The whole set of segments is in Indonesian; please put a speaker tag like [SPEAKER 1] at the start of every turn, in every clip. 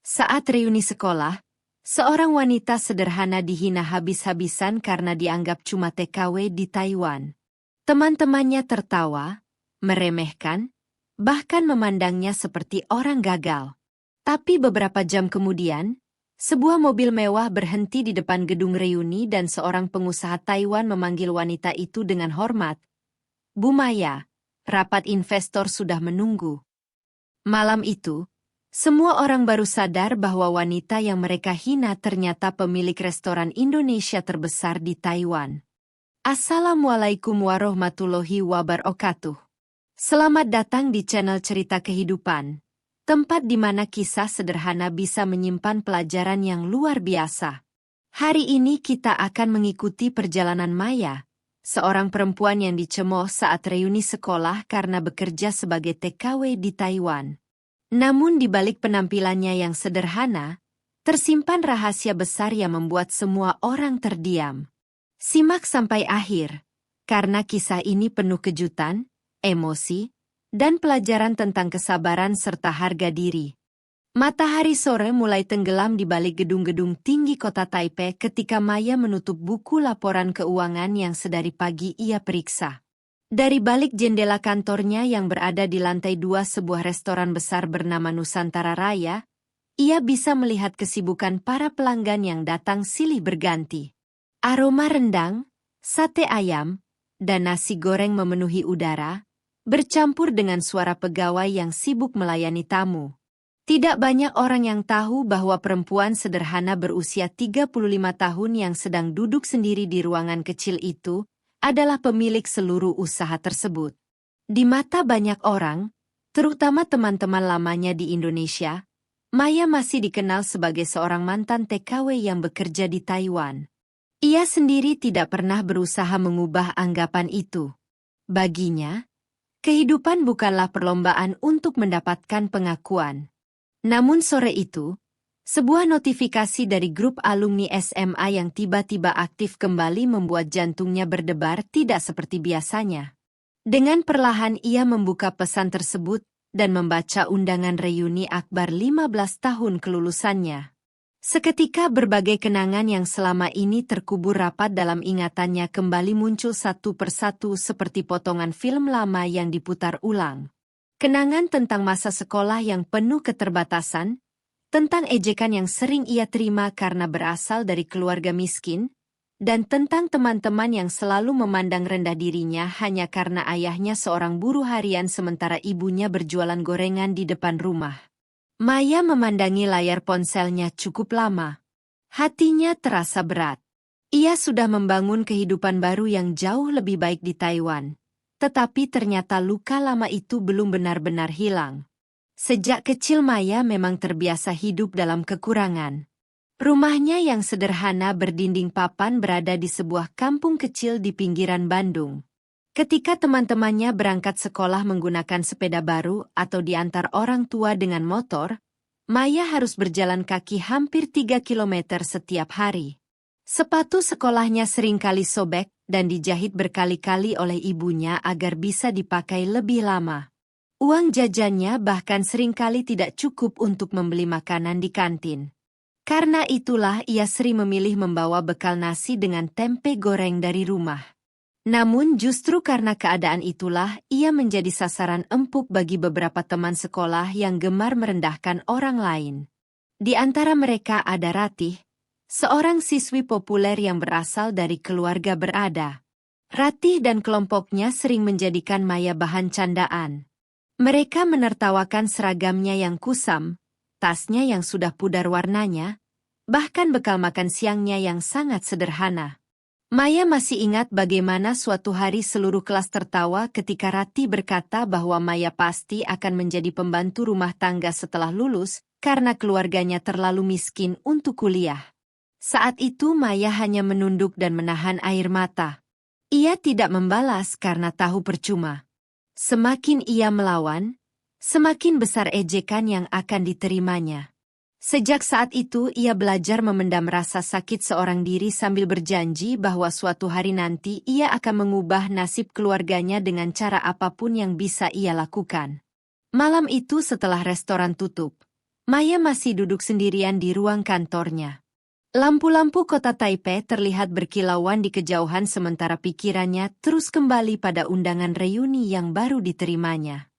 [SPEAKER 1] Saat reuni sekolah, seorang wanita sederhana dihina habis-habisan karena dianggap cuma TKW di Taiwan. Teman-temannya tertawa, meremehkan, bahkan memandangnya seperti orang gagal. Tapi beberapa jam kemudian, sebuah mobil mewah berhenti di depan gedung reuni dan seorang pengusaha Taiwan memanggil wanita itu dengan hormat. "Bu Maya, rapat investor sudah menunggu." Malam itu, semua orang baru sadar bahwa wanita yang mereka hina ternyata pemilik restoran Indonesia terbesar di Taiwan. Assalamualaikum warahmatullahi wabarakatuh. Selamat datang di channel Cerita Kehidupan, tempat di mana kisah sederhana bisa menyimpan pelajaran yang luar biasa. Hari ini kita akan mengikuti perjalanan Maya, seorang perempuan yang dicemooh saat reuni sekolah karena bekerja sebagai TKW di Taiwan. Namun di balik penampilannya yang sederhana, tersimpan rahasia besar yang membuat semua orang terdiam. Simak sampai akhir, karena kisah ini penuh kejutan, emosi, dan pelajaran tentang kesabaran serta harga diri. Matahari sore mulai tenggelam di balik gedung-gedung tinggi kota Taipei ketika Maya menutup buku laporan keuangan yang sedari pagi ia periksa. Dari balik jendela kantornya yang berada di lantai 2 sebuah restoran besar bernama Nusantara Raya, ia bisa melihat kesibukan para pelanggan yang datang silih berganti. Aroma rendang, sate ayam, dan nasi goreng memenuhi udara, bercampur dengan suara pegawai yang sibuk melayani tamu. Tidak banyak orang yang tahu bahwa perempuan sederhana berusia 35 tahun yang sedang duduk sendiri di ruangan kecil itu adalah pemilik seluruh usaha tersebut. Di mata banyak orang, terutama teman-teman lamanya di Indonesia, Maya masih dikenal sebagai seorang mantan TKW yang bekerja di Taiwan. Ia sendiri tidak pernah berusaha mengubah anggapan itu. Baginya, kehidupan bukanlah perlombaan untuk mendapatkan pengakuan. Namun sore itu, sebuah notifikasi dari grup alumni SMA yang tiba-tiba aktif kembali membuat jantungnya berdebar tidak seperti biasanya. Dengan perlahan ia membuka pesan tersebut dan membaca undangan reuni akbar 15 tahun kelulusannya. Seketika berbagai kenangan yang selama ini terkubur rapat dalam ingatannya kembali muncul satu persatu seperti potongan film lama yang diputar ulang. Kenangan tentang masa sekolah yang penuh keterbatasan, tentang ejekan yang sering ia terima karena berasal dari keluarga miskin, dan tentang teman-teman yang selalu memandang rendah dirinya hanya karena ayahnya seorang buruh harian sementara ibunya berjualan gorengan di depan rumah. Maya memandangi layar ponselnya cukup lama. Hatinya terasa berat. Ia sudah membangun kehidupan baru yang jauh lebih baik di Taiwan. Tetapi ternyata luka lama itu belum benar-benar hilang. Sejak kecil Maya memang terbiasa hidup dalam kekurangan. Rumahnya yang sederhana berdinding papan berada di sebuah kampung kecil di pinggiran Bandung. Ketika teman-temannya berangkat sekolah menggunakan sepeda baru atau diantar orang tua dengan motor, Maya harus berjalan kaki hampir 3 kilometer setiap hari. Sepatu sekolahnya seringkali sobek dan dijahit berkali-kali oleh ibunya agar bisa dipakai lebih lama. Uang jajannya bahkan seringkali tidak cukup untuk membeli makanan di kantin. Karena itulah ia sering memilih membawa bekal nasi dengan tempe goreng dari rumah. Namun justru karena keadaan itulah ia menjadi sasaran empuk bagi beberapa teman sekolah yang gemar merendahkan orang lain. Di antara mereka ada Ratih, seorang siswi populer yang berasal dari keluarga berada. Ratih dan kelompoknya sering menjadikan Maya bahan candaan. Mereka menertawakan seragamnya yang kusam, tasnya yang sudah pudar warnanya, bahkan bekal makan siangnya yang sangat sederhana. Maya masih ingat bagaimana suatu hari seluruh kelas tertawa ketika Ratih berkata bahwa Maya pasti akan menjadi pembantu rumah tangga setelah lulus karena keluarganya terlalu miskin untuk kuliah. Saat itu Maya hanya menunduk dan menahan air mata. Ia tidak membalas karena tahu percuma. Semakin ia melawan, semakin besar ejekan yang akan diterimanya. Sejak saat itu ia belajar memendam rasa sakit seorang diri sambil berjanji bahwa suatu hari nanti ia akan mengubah nasib keluarganya dengan cara apapun yang bisa ia lakukan. Malam itu setelah restoran tutup, Maya masih duduk sendirian di ruang kantornya. Lampu-lampu kota Taipei terlihat berkilauan di kejauhan sementara pikirannya terus kembali pada undangan reuni yang baru diterimanya.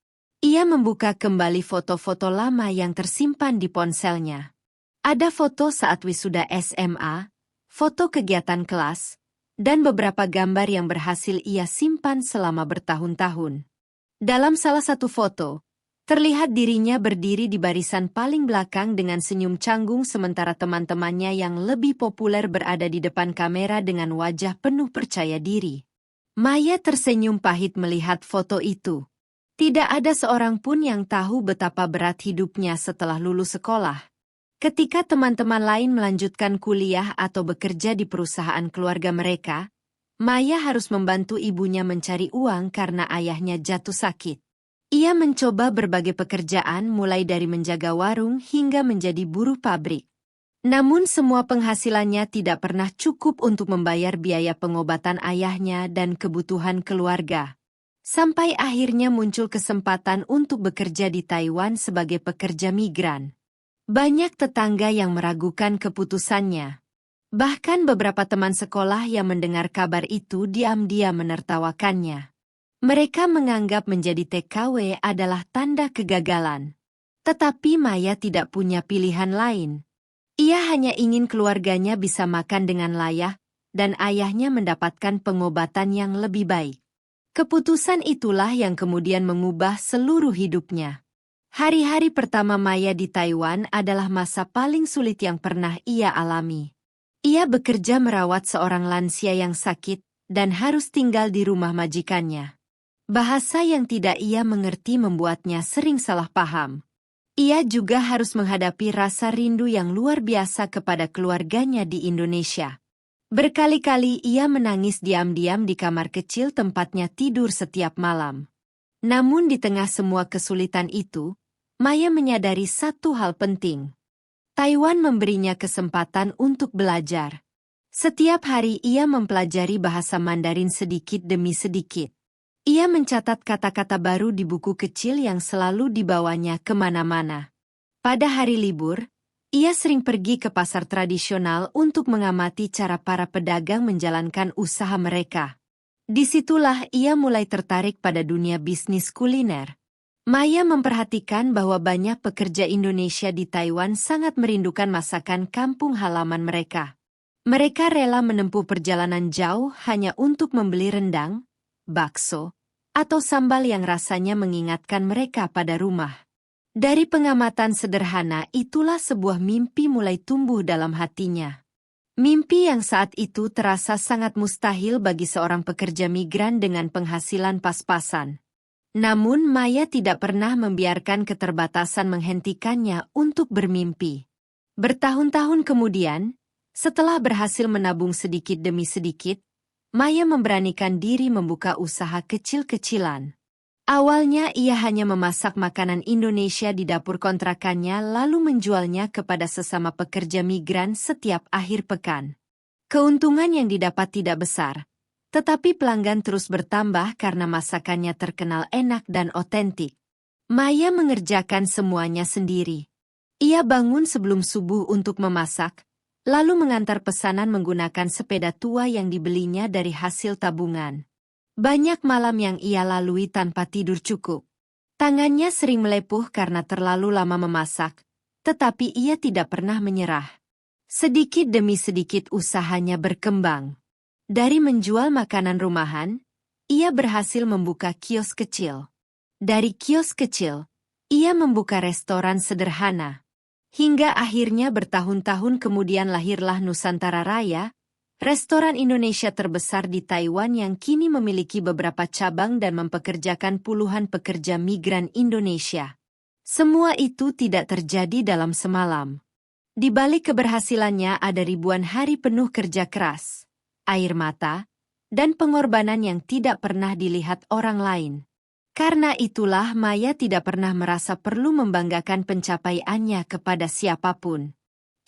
[SPEAKER 1] Ia membuka kembali foto-foto lama yang tersimpan di ponselnya. Ada foto saat wisuda SMA, foto kegiatan kelas, dan beberapa gambar yang berhasil ia simpan selama bertahun-tahun. Dalam salah satu foto, terlihat dirinya berdiri di barisan paling belakang dengan senyum canggung sementara teman-temannya yang lebih populer berada di depan kamera dengan wajah penuh percaya diri. Maya tersenyum pahit melihat foto itu. Tidak ada seorang pun yang tahu betapa berat hidupnya setelah lulus sekolah. Ketika teman-teman lain melanjutkan kuliah atau bekerja di perusahaan keluarga mereka, Maya harus membantu ibunya mencari uang karena ayahnya jatuh sakit. Ia mencoba berbagai pekerjaan mulai dari menjaga warung hingga menjadi buruh pabrik. Namun semua penghasilannya tidak pernah cukup untuk membayar biaya pengobatan ayahnya dan kebutuhan keluarga. Sampai akhirnya muncul kesempatan untuk bekerja di Taiwan sebagai pekerja migran. Banyak tetangga yang meragukan keputusannya. Bahkan beberapa teman sekolah yang mendengar kabar itu diam-diam menertawakannya. Mereka menganggap menjadi TKW adalah tanda kegagalan. Tetapi Maya tidak punya pilihan lain. Ia hanya ingin keluarganya bisa makan dengan layak, dan ayahnya mendapatkan pengobatan yang lebih baik. Keputusan itulah yang kemudian mengubah seluruh hidupnya. Hari-hari pertama Maya di Taiwan adalah masa paling sulit yang pernah ia alami. Ia bekerja merawat seorang lansia yang sakit dan harus tinggal di rumah majikannya. Bahasa yang tidak ia mengerti membuatnya sering salah paham. Ia juga harus menghadapi rasa rindu yang luar biasa kepada keluarganya di Indonesia. Berkali-kali ia menangis diam-diam di kamar kecil tempatnya tidur setiap malam. Namun di tengah semua kesulitan itu, Maya menyadari satu hal penting. Taiwan memberinya kesempatan untuk belajar. Setiap hari ia mempelajari bahasa Mandarin sedikit demi sedikit. Ia mencatat kata-kata baru di buku kecil yang selalu dibawanya kemana-mana. Pada hari libur, ia sering pergi ke pasar tradisional untuk mengamati cara para pedagang menjalankan usaha mereka. Disitulah ia mulai tertarik pada dunia bisnis kuliner. Maya memperhatikan bahwa banyak pekerja Indonesia di Taiwan sangat merindukan masakan kampung halaman mereka. Mereka rela menempuh perjalanan jauh hanya untuk membeli rendang, bakso, atau sambal yang rasanya mengingatkan mereka pada rumah. Dari pengamatan sederhana itulah sebuah mimpi mulai tumbuh dalam hatinya. Mimpi yang saat itu terasa sangat mustahil bagi seorang pekerja migran dengan penghasilan pas-pasan. Namun Maya tidak pernah membiarkan keterbatasan menghentikannya untuk bermimpi. Bertahun-tahun kemudian, setelah berhasil menabung sedikit demi sedikit, Maya memberanikan diri membuka usaha kecil-kecilan. Awalnya ia hanya memasak makanan Indonesia di dapur kontrakannya lalu menjualnya kepada sesama pekerja migran setiap akhir pekan. Keuntungan yang didapat tidak besar, tetapi pelanggan terus bertambah karena masakannya terkenal enak dan otentik. Maya mengerjakan semuanya sendiri. Ia bangun sebelum subuh untuk memasak, lalu mengantar pesanan menggunakan sepeda tua yang dibelinya dari hasil tabungan. Banyak malam yang ia lalui tanpa tidur cukup. Tangannya sering melepuh karena terlalu lama memasak, tetapi ia tidak pernah menyerah. Sedikit demi sedikit usahanya berkembang. Dari menjual makanan rumahan, ia berhasil membuka kios kecil. Dari kios kecil, ia membuka restoran sederhana. Hingga akhirnya bertahun-tahun kemudian lahirlah Nusantara Raya, restoran Indonesia terbesar di Taiwan yang kini memiliki beberapa cabang dan mempekerjakan puluhan pekerja migran Indonesia. Semua itu tidak terjadi dalam semalam. Di balik keberhasilannya ada ribuan hari penuh kerja keras, air mata, dan pengorbanan yang tidak pernah dilihat orang lain. Karena itulah Maya tidak pernah merasa perlu membanggakan pencapaiannya kepada siapapun.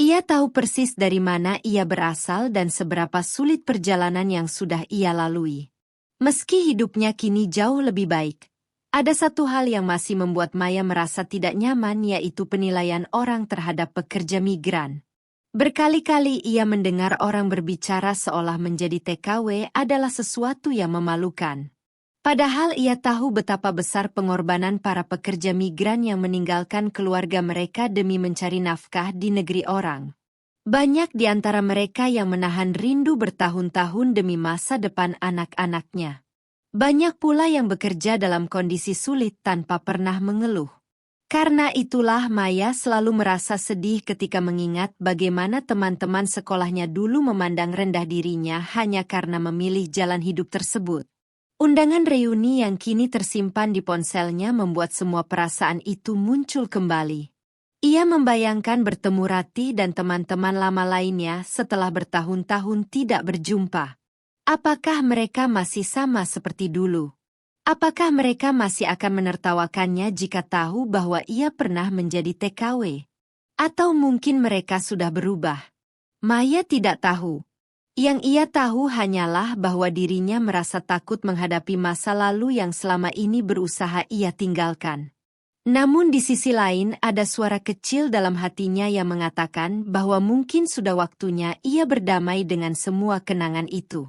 [SPEAKER 1] Ia tahu persis dari mana ia berasal dan seberapa sulit perjalanan yang sudah ia lalui. Meski hidupnya kini jauh lebih baik, Ada satu hal yang masih membuat Maya merasa tidak nyaman, yaitu penilaian orang terhadap pekerja migran. Berkali-kali ia mendengar orang berbicara seolah menjadi TKW adalah sesuatu yang memalukan. Padahal ia tahu betapa besar pengorbanan para pekerja migran yang meninggalkan keluarga mereka demi mencari nafkah di negeri orang. Banyak di antara mereka yang menahan rindu bertahun-tahun demi masa depan anak-anaknya. Banyak pula yang bekerja dalam kondisi sulit tanpa pernah mengeluh. Karena itulah Maya selalu merasa sedih ketika mengingat bagaimana teman-teman sekolahnya dulu memandang rendah dirinya hanya karena memilih jalan hidup tersebut. Undangan reuni yang kini tersimpan di ponselnya membuat semua perasaan itu muncul kembali. Ia membayangkan bertemu Rati dan teman-teman lama lainnya setelah bertahun-tahun tidak berjumpa. Apakah mereka masih sama seperti dulu? Apakah mereka masih akan menertawakannya jika tahu bahwa ia pernah menjadi TKW? Atau mungkin mereka sudah berubah? Maya tidak tahu. Yang ia tahu hanyalah bahwa dirinya merasa takut menghadapi masa lalu yang selama ini berusaha ia tinggalkan. Namun di sisi lain ada suara kecil dalam hatinya yang mengatakan bahwa mungkin sudah waktunya ia berdamai dengan semua kenangan itu.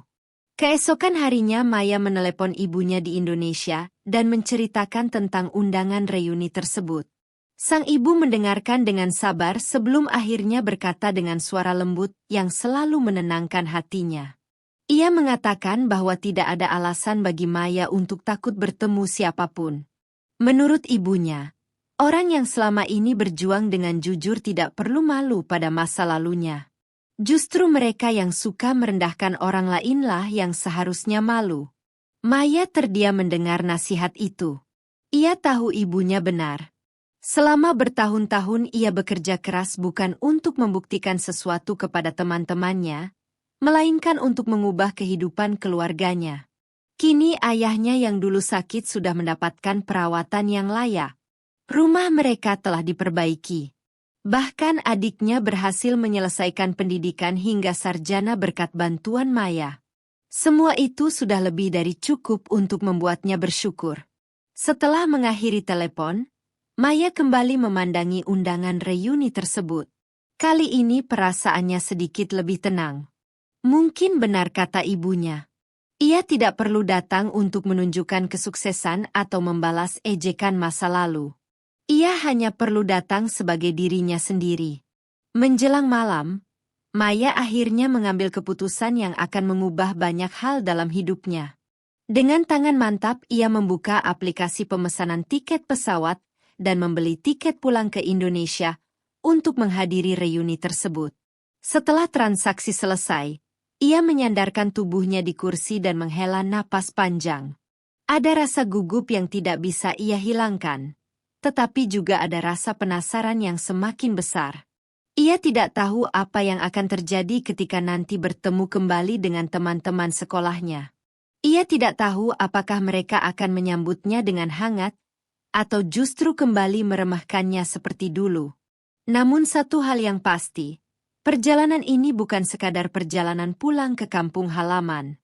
[SPEAKER 1] Keesokan harinya Maya menelepon ibunya di Indonesia dan menceritakan tentang undangan reuni tersebut. Sang ibu mendengarkan dengan sabar sebelum akhirnya berkata dengan suara lembut yang selalu menenangkan hatinya. Ia mengatakan bahwa tidak ada alasan bagi Maya untuk takut bertemu siapapun. Menurut ibunya, orang yang selama ini berjuang dengan jujur tidak perlu malu pada masa lalunya. Justru mereka yang suka merendahkan orang lainlah yang seharusnya malu. Maya terdiam mendengar nasihat itu. Ia tahu ibunya benar. Selama bertahun-tahun ia bekerja keras bukan untuk membuktikan sesuatu kepada teman-temannya, melainkan untuk mengubah kehidupan keluarganya. Kini ayahnya yang dulu sakit sudah mendapatkan perawatan yang layak. Rumah mereka telah diperbaiki. Bahkan adiknya berhasil menyelesaikan pendidikan hingga sarjana berkat bantuan Maya. Semua itu sudah lebih dari cukup untuk membuatnya bersyukur. Setelah mengakhiri telepon, Maya kembali memandangi undangan reuni tersebut. Kali ini perasaannya sedikit lebih tenang. Mungkin benar kata ibunya. Ia tidak perlu datang untuk menunjukkan kesuksesan atau membalas ejekan masa lalu. Ia hanya perlu datang sebagai dirinya sendiri. Menjelang malam, Maya akhirnya mengambil keputusan yang akan mengubah banyak hal dalam hidupnya. Dengan tangan mantap, ia membuka aplikasi pemesanan tiket pesawat dan membeli tiket pulang ke Indonesia untuk menghadiri reuni tersebut. Setelah transaksi selesai, ia menyandarkan tubuhnya di kursi dan menghela napas panjang. Ada rasa gugup yang tidak bisa ia hilangkan. Tetapi juga ada rasa penasaran yang semakin besar. Ia tidak tahu apa yang akan terjadi ketika nanti bertemu kembali dengan teman-teman sekolahnya. Ia tidak tahu apakah mereka akan menyambutnya dengan hangat, atau justru kembali meremehkannya seperti dulu. Namun satu hal yang pasti, perjalanan ini bukan sekadar perjalanan pulang ke kampung halaman.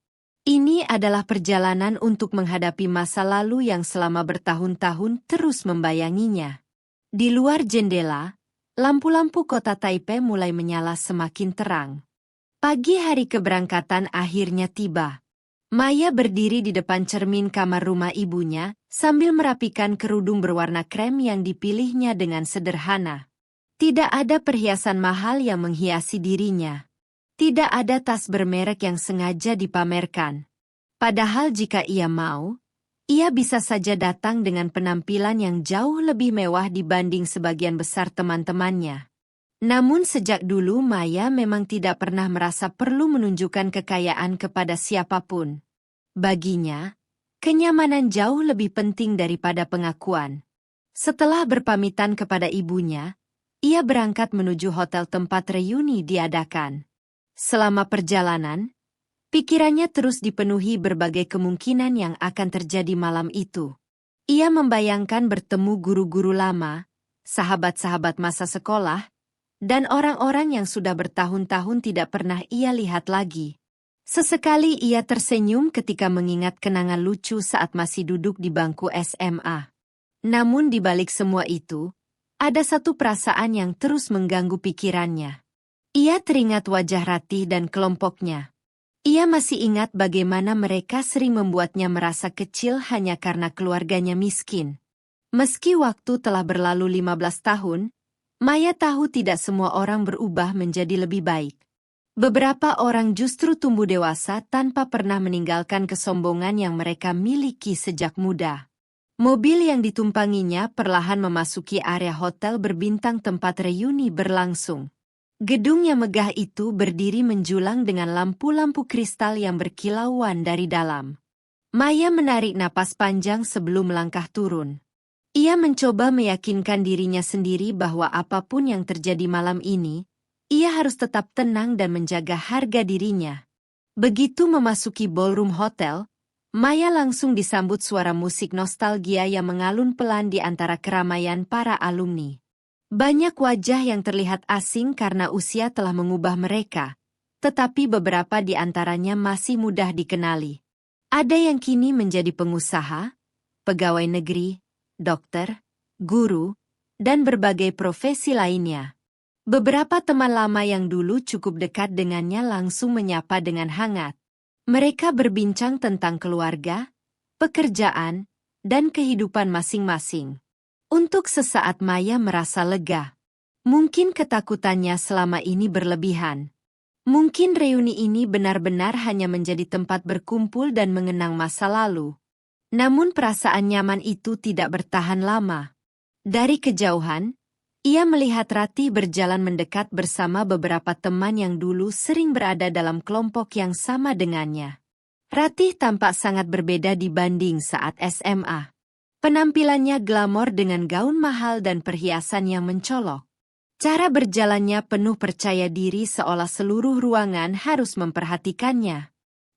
[SPEAKER 1] Ini adalah perjalanan untuk menghadapi masa lalu yang selama bertahun-tahun terus membayanginya. Di luar jendela, lampu-lampu kota Taipei mulai menyala semakin terang. Pagi hari keberangkatan akhirnya tiba. Maya berdiri di depan cermin kamar rumah ibunya, sambil merapikan kerudung berwarna krem yang dipilihnya dengan sederhana. Tidak ada perhiasan mahal yang menghiasi dirinya. Tidak ada tas bermerek yang sengaja dipamerkan. Padahal jika ia mau, ia bisa saja datang dengan penampilan yang jauh lebih mewah dibanding sebagian besar teman-temannya. Namun sejak dulu Maya memang tidak pernah merasa perlu menunjukkan kekayaan kepada siapapun. Baginya, kenyamanan jauh lebih penting daripada pengakuan. Setelah berpamitan kepada ibunya, ia berangkat menuju hotel tempat reuni diadakan. Selama perjalanan, pikirannya terus dipenuhi berbagai kemungkinan yang akan terjadi malam itu. Ia membayangkan bertemu guru-guru lama, sahabat-sahabat masa sekolah, dan orang-orang yang sudah bertahun-tahun tidak pernah ia lihat lagi. Sesekali ia tersenyum ketika mengingat kenangan lucu saat masih duduk di bangku SMA. Namun di balik semua itu, ada satu perasaan yang terus mengganggu pikirannya. Ia teringat wajah Ratih dan kelompoknya. Ia masih ingat bagaimana mereka sering membuatnya merasa kecil hanya karena keluarganya miskin. Meski waktu telah berlalu 15 tahun, Maya tahu tidak semua orang berubah menjadi lebih baik. Beberapa orang justru tumbuh dewasa tanpa pernah meninggalkan kesombongan yang mereka miliki sejak muda. Mobil yang ditumpanginya perlahan memasuki area hotel berbintang tempat reuni berlangsung. Gedung yang megah itu berdiri menjulang dengan lampu-lampu kristal yang berkilauan dari dalam. Maya menarik napas panjang sebelum melangkah turun. Ia mencoba meyakinkan dirinya sendiri bahwa apapun yang terjadi malam ini, ia harus tetap tenang dan menjaga harga dirinya. Begitu memasuki ballroom hotel, Maya langsung disambut suara musik nostalgia yang mengalun pelan di antara keramaian para alumni. Banyak wajah yang terlihat asing karena usia telah mengubah mereka, tetapi beberapa di antaranya masih mudah dikenali. Ada yang kini menjadi pengusaha, pegawai negeri, dokter, guru, dan berbagai profesi lainnya. Beberapa teman lama yang dulu cukup dekat dengannya langsung menyapa dengan hangat. Mereka berbincang tentang keluarga, pekerjaan, dan kehidupan masing-masing. Untuk sesaat Maya merasa lega. Mungkin ketakutannya selama ini berlebihan. Mungkin reuni ini benar-benar hanya menjadi tempat berkumpul dan mengenang masa lalu. Namun perasaan nyaman itu tidak bertahan lama. Dari kejauhan, ia melihat Ratih berjalan mendekat bersama beberapa teman yang dulu sering berada dalam kelompok yang sama dengannya. Ratih tampak sangat berbeda dibanding saat SMA. Penampilannya glamor dengan gaun mahal dan perhiasan yang mencolok. Cara berjalannya penuh percaya diri seolah seluruh ruangan harus memperhatikannya.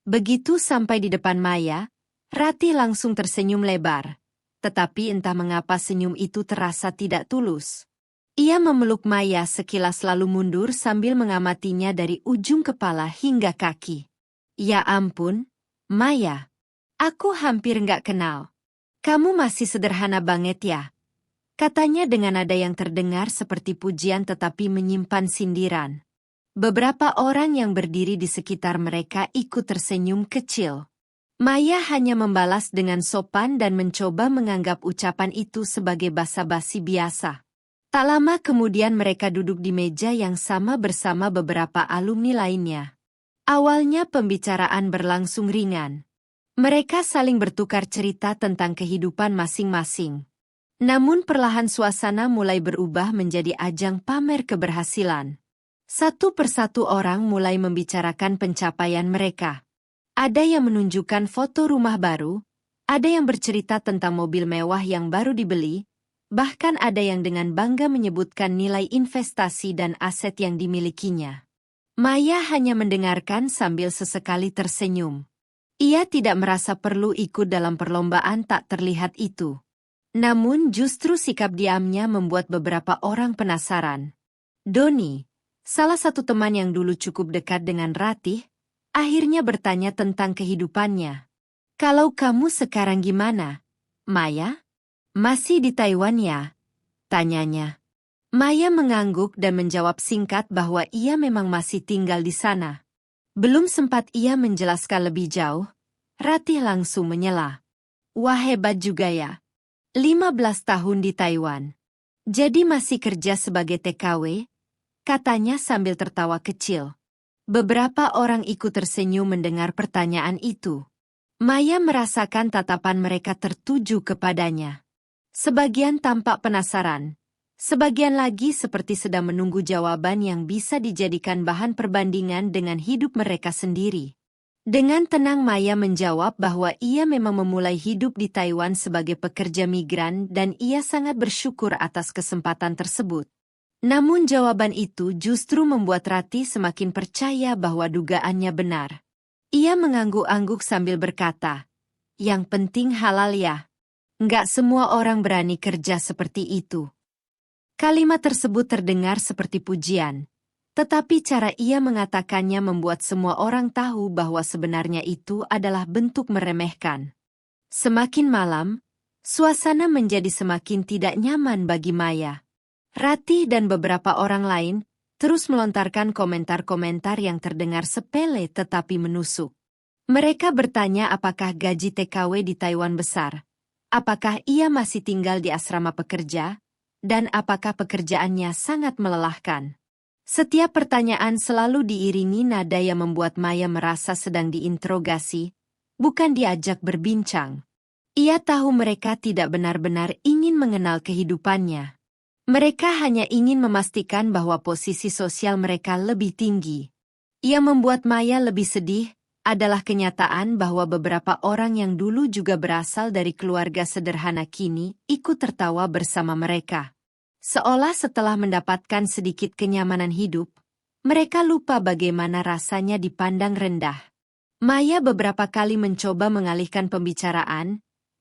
[SPEAKER 1] Begitu sampai di depan Maya, Ratih langsung tersenyum lebar. Tetapi entah mengapa senyum itu terasa tidak tulus. Ia memeluk Maya sekilas lalu mundur sambil mengamatinya dari ujung kepala hingga kaki. Ya ampun, Maya. Aku hampir nggak kenal. Kamu masih sederhana banget ya. Katanya dengan nada yang terdengar seperti pujian tetapi menyimpan sindiran. Beberapa orang yang berdiri di sekitar mereka ikut tersenyum kecil. Maya hanya membalas dengan sopan dan mencoba menganggap ucapan itu sebagai basa-basi biasa. Tak lama kemudian mereka duduk di meja yang sama bersama beberapa alumni lainnya. Awalnya pembicaraan berlangsung ringan. Mereka saling bertukar cerita tentang kehidupan masing-masing. Namun perlahan suasana mulai berubah menjadi ajang pamer keberhasilan. Satu persatu orang mulai membicarakan pencapaian mereka. Ada yang menunjukkan foto rumah baru, ada yang bercerita tentang mobil mewah yang baru dibeli, bahkan ada yang dengan bangga menyebutkan nilai investasi dan aset yang dimilikinya. Maya hanya mendengarkan sambil sesekali tersenyum. Ia tidak merasa perlu ikut dalam perlombaan tak terlihat itu. Namun justru sikap diamnya membuat beberapa orang penasaran. Doni, salah satu teman yang dulu cukup dekat dengan Ratih, akhirnya bertanya tentang kehidupannya. Kalau kamu sekarang gimana, Maya? Masih di Taiwan ya? Tanyanya. Maya mengangguk dan menjawab singkat bahwa ia memang masih tinggal di sana. Belum sempat ia menjelaskan lebih jauh, Ratih langsung menyela. Wah hebat juga ya. 15 tahun di Taiwan. Jadi masih kerja sebagai TKW? Katanya sambil tertawa kecil. Beberapa orang ikut tersenyum mendengar pertanyaan itu. Maya merasakan tatapan mereka tertuju kepadanya. Sebagian tampak penasaran. Sebagian lagi seperti sedang menunggu jawaban yang bisa dijadikan bahan perbandingan dengan hidup mereka sendiri. Dengan tenang Maya menjawab bahwa ia memang memulai hidup di Taiwan sebagai pekerja migran dan ia sangat bersyukur atas kesempatan tersebut. Namun jawaban itu justru membuat Ratih semakin percaya bahwa dugaannya benar. Ia mengangguk-angguk sambil berkata, "Yang penting halal ya. Nggak semua orang berani kerja seperti itu." Kalimat tersebut terdengar seperti pujian. Tetapi cara ia mengatakannya membuat semua orang tahu bahwa sebenarnya itu adalah bentuk meremehkan. Semakin malam, suasana menjadi semakin tidak nyaman bagi Maya. Ratih dan beberapa orang lain terus melontarkan komentar-komentar yang terdengar sepele tetapi menusuk. Mereka bertanya apakah gaji TKW di Taiwan besar, apakah ia masih tinggal di asrama pekerja, dan apakah pekerjaannya sangat melelahkan. Setiap pertanyaan selalu diiringi nada yang membuat Maya merasa sedang diinterogasi, bukan diajak berbincang. Ia tahu mereka tidak benar-benar ingin mengenal kehidupannya. Mereka hanya ingin memastikan bahwa posisi sosial mereka lebih tinggi. Yang membuat Maya lebih sedih adalah kenyataan bahwa beberapa orang yang dulu juga berasal dari keluarga sederhana kini ikut tertawa bersama mereka. Seolah setelah mendapatkan sedikit kenyamanan hidup, mereka lupa bagaimana rasanya dipandang rendah. Maya beberapa kali mencoba mengalihkan pembicaraan,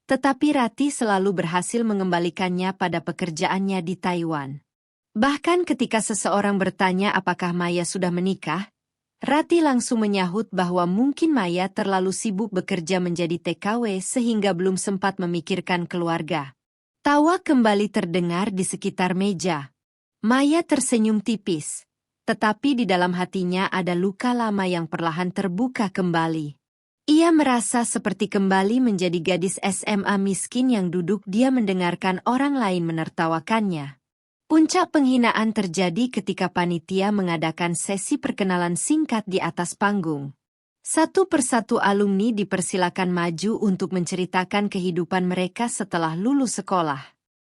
[SPEAKER 1] tetapi Ratih selalu berhasil mengembalikannya pada pekerjaannya di Taiwan. Bahkan ketika seseorang bertanya apakah Maya sudah menikah, Ratih langsung menyahut bahwa mungkin Maya terlalu sibuk bekerja menjadi TKW sehingga belum sempat memikirkan keluarga. Tawa kembali terdengar di sekitar meja. Maya tersenyum tipis, tetapi di dalam hatinya ada luka lama yang perlahan terbuka kembali. Ia merasa seperti kembali menjadi gadis SMA miskin yang duduk diam mendengarkan orang lain menertawakannya. Puncak penghinaan terjadi ketika panitia mengadakan sesi perkenalan singkat di atas panggung. Satu persatu alumni dipersilakan maju untuk menceritakan kehidupan mereka setelah lulus sekolah.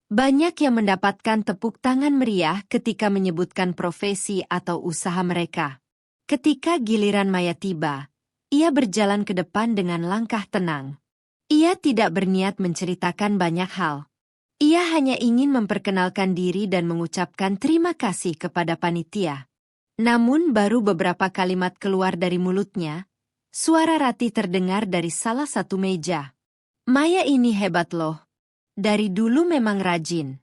[SPEAKER 1] Banyak yang mendapatkan tepuk tangan meriah ketika menyebutkan profesi atau usaha mereka. Ketika giliran Maya tiba, ia berjalan ke depan dengan langkah tenang. Ia tidak berniat menceritakan banyak hal. Ia hanya ingin memperkenalkan diri dan mengucapkan terima kasih kepada panitia. Namun baru beberapa kalimat keluar dari mulutnya, suara Ratih terdengar dari salah satu meja. Maya ini hebat loh. Dari dulu memang rajin.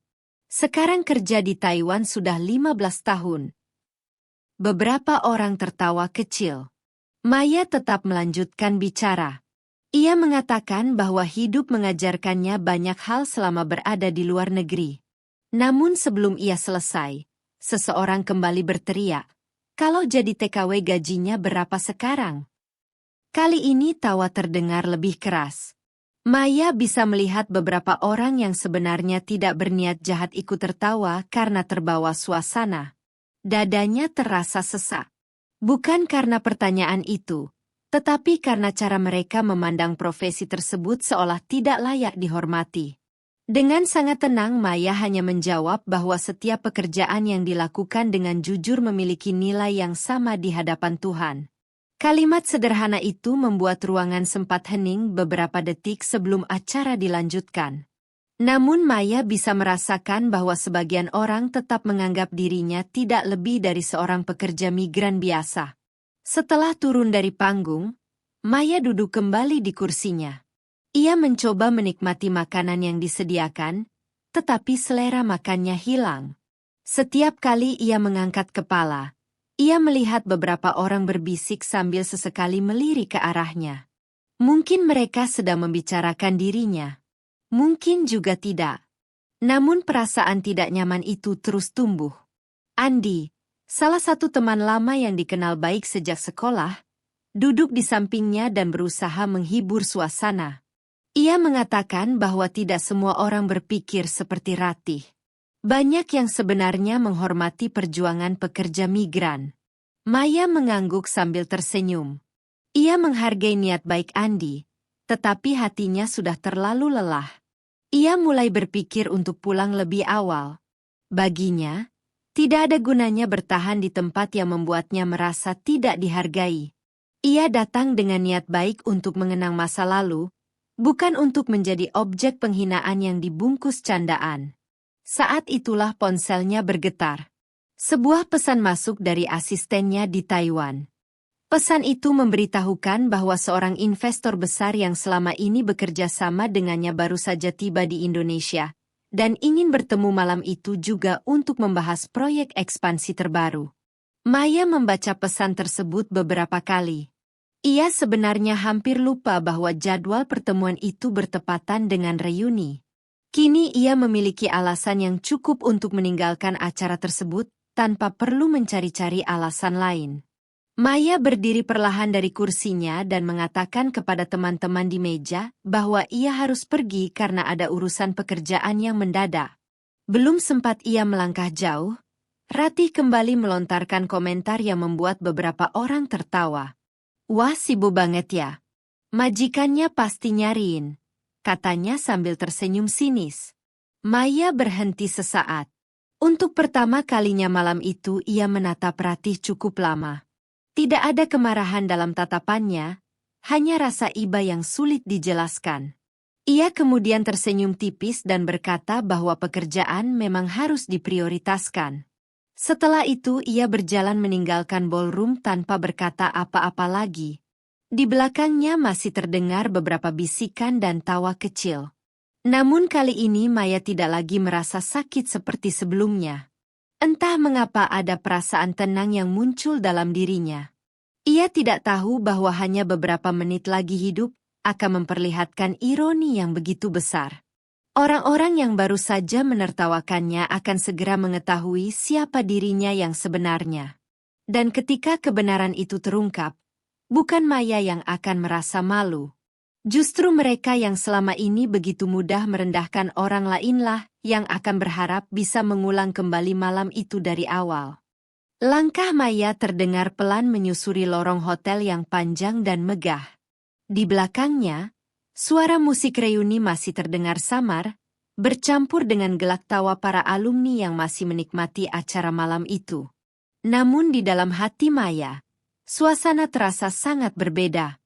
[SPEAKER 1] Sekarang kerja di Taiwan sudah 15 tahun. Beberapa orang tertawa kecil. Maya tetap melanjutkan bicara. Ia mengatakan bahwa hidup mengajarkannya banyak hal selama berada di luar negeri. Namun sebelum ia selesai, seseorang kembali berteriak, "Kalau jadi TKW gajinya berapa sekarang?" Kali ini tawa terdengar lebih keras. Maya bisa melihat beberapa orang yang sebenarnya tidak berniat jahat ikut tertawa karena terbawa suasana. Dadanya terasa sesak. Bukan karena pertanyaan itu, tetapi karena cara mereka memandang profesi tersebut seolah tidak layak dihormati. Dengan sangat tenang Maya hanya menjawab bahwa setiap pekerjaan yang dilakukan dengan jujur memiliki nilai yang sama di hadapan Tuhan. Kalimat sederhana itu membuat ruangan sempat hening beberapa detik sebelum acara dilanjutkan. Namun Maya bisa merasakan bahwa sebagian orang tetap menganggap dirinya tidak lebih dari seorang pekerja migran biasa. Setelah turun dari panggung, Maya duduk kembali di kursinya. Ia mencoba menikmati makanan yang disediakan, tetapi selera makannya hilang. Setiap kali ia mengangkat kepala, ia melihat beberapa orang berbisik sambil sesekali melirik ke arahnya. Mungkin mereka sedang membicarakan dirinya. Mungkin juga tidak. Namun perasaan tidak nyaman itu terus tumbuh. Andi, salah satu teman lama yang dikenal baik sejak sekolah, duduk di sampingnya dan berusaha menghibur suasana. Ia mengatakan bahwa tidak semua orang berpikir seperti Ratih. Banyak yang sebenarnya menghormati perjuangan pekerja migran. Maya mengangguk sambil tersenyum. Ia menghargai niat baik Andi, tetapi hatinya sudah terlalu lelah. Ia mulai berpikir untuk pulang lebih awal. Baginya, tidak ada gunanya bertahan di tempat yang membuatnya merasa tidak dihargai. Ia datang dengan niat baik untuk mengenang masa lalu, bukan untuk menjadi objek penghinaan yang dibungkus candaan. Saat itulah ponselnya bergetar. Sebuah pesan masuk dari asistennya di Taiwan. Pesan itu memberitahukan bahwa seorang investor besar yang selama ini bekerja sama dengannya baru saja tiba di Indonesia, dan ingin bertemu malam itu juga untuk membahas proyek ekspansi terbaru. Maya membaca pesan tersebut beberapa kali. Ia sebenarnya hampir lupa bahwa jadwal pertemuan itu bertepatan dengan reuni. Kini ia memiliki alasan yang cukup untuk meninggalkan acara tersebut tanpa perlu mencari-cari alasan lain. Maya berdiri perlahan dari kursinya dan mengatakan kepada teman-teman di meja bahwa ia harus pergi karena ada urusan pekerjaan yang mendadak. Belum sempat ia melangkah jauh, Ratih kembali melontarkan komentar yang membuat beberapa orang tertawa. "Wah, sibuk banget ya. Majikannya pasti nyariin," katanya sambil tersenyum sinis. Maya berhenti sesaat. Untuk pertama kalinya malam itu ia menatap Ratih cukup lama. Tidak ada kemarahan dalam tatapannya, hanya rasa iba yang sulit dijelaskan. Ia kemudian tersenyum tipis dan berkata bahwa pekerjaan memang harus diprioritaskan. Setelah itu ia berjalan meninggalkan ballroom tanpa berkata apa-apa lagi. Di belakangnya masih terdengar beberapa bisikan dan tawa kecil. Namun kali ini Maya tidak lagi merasa sakit seperti sebelumnya. Entah mengapa ada perasaan tenang yang muncul dalam dirinya. Ia tidak tahu bahwa hanya beberapa menit lagi hidup akan memperlihatkan ironi yang begitu besar. Orang-orang yang baru saja menertawakannya akan segera mengetahui siapa dirinya yang sebenarnya. Dan ketika kebenaran itu terungkap, bukan Maya yang akan merasa malu. Justru mereka yang selama ini begitu mudah merendahkan orang lainlah yang akan berharap bisa mengulang kembali malam itu dari awal. Langkah Maya terdengar pelan menyusuri lorong hotel yang panjang dan megah. Di belakangnya, suara musik reuni masih terdengar samar, bercampur dengan gelak tawa para alumni yang masih menikmati acara malam itu. Namun di dalam hati Maya, suasana terasa sangat berbeda.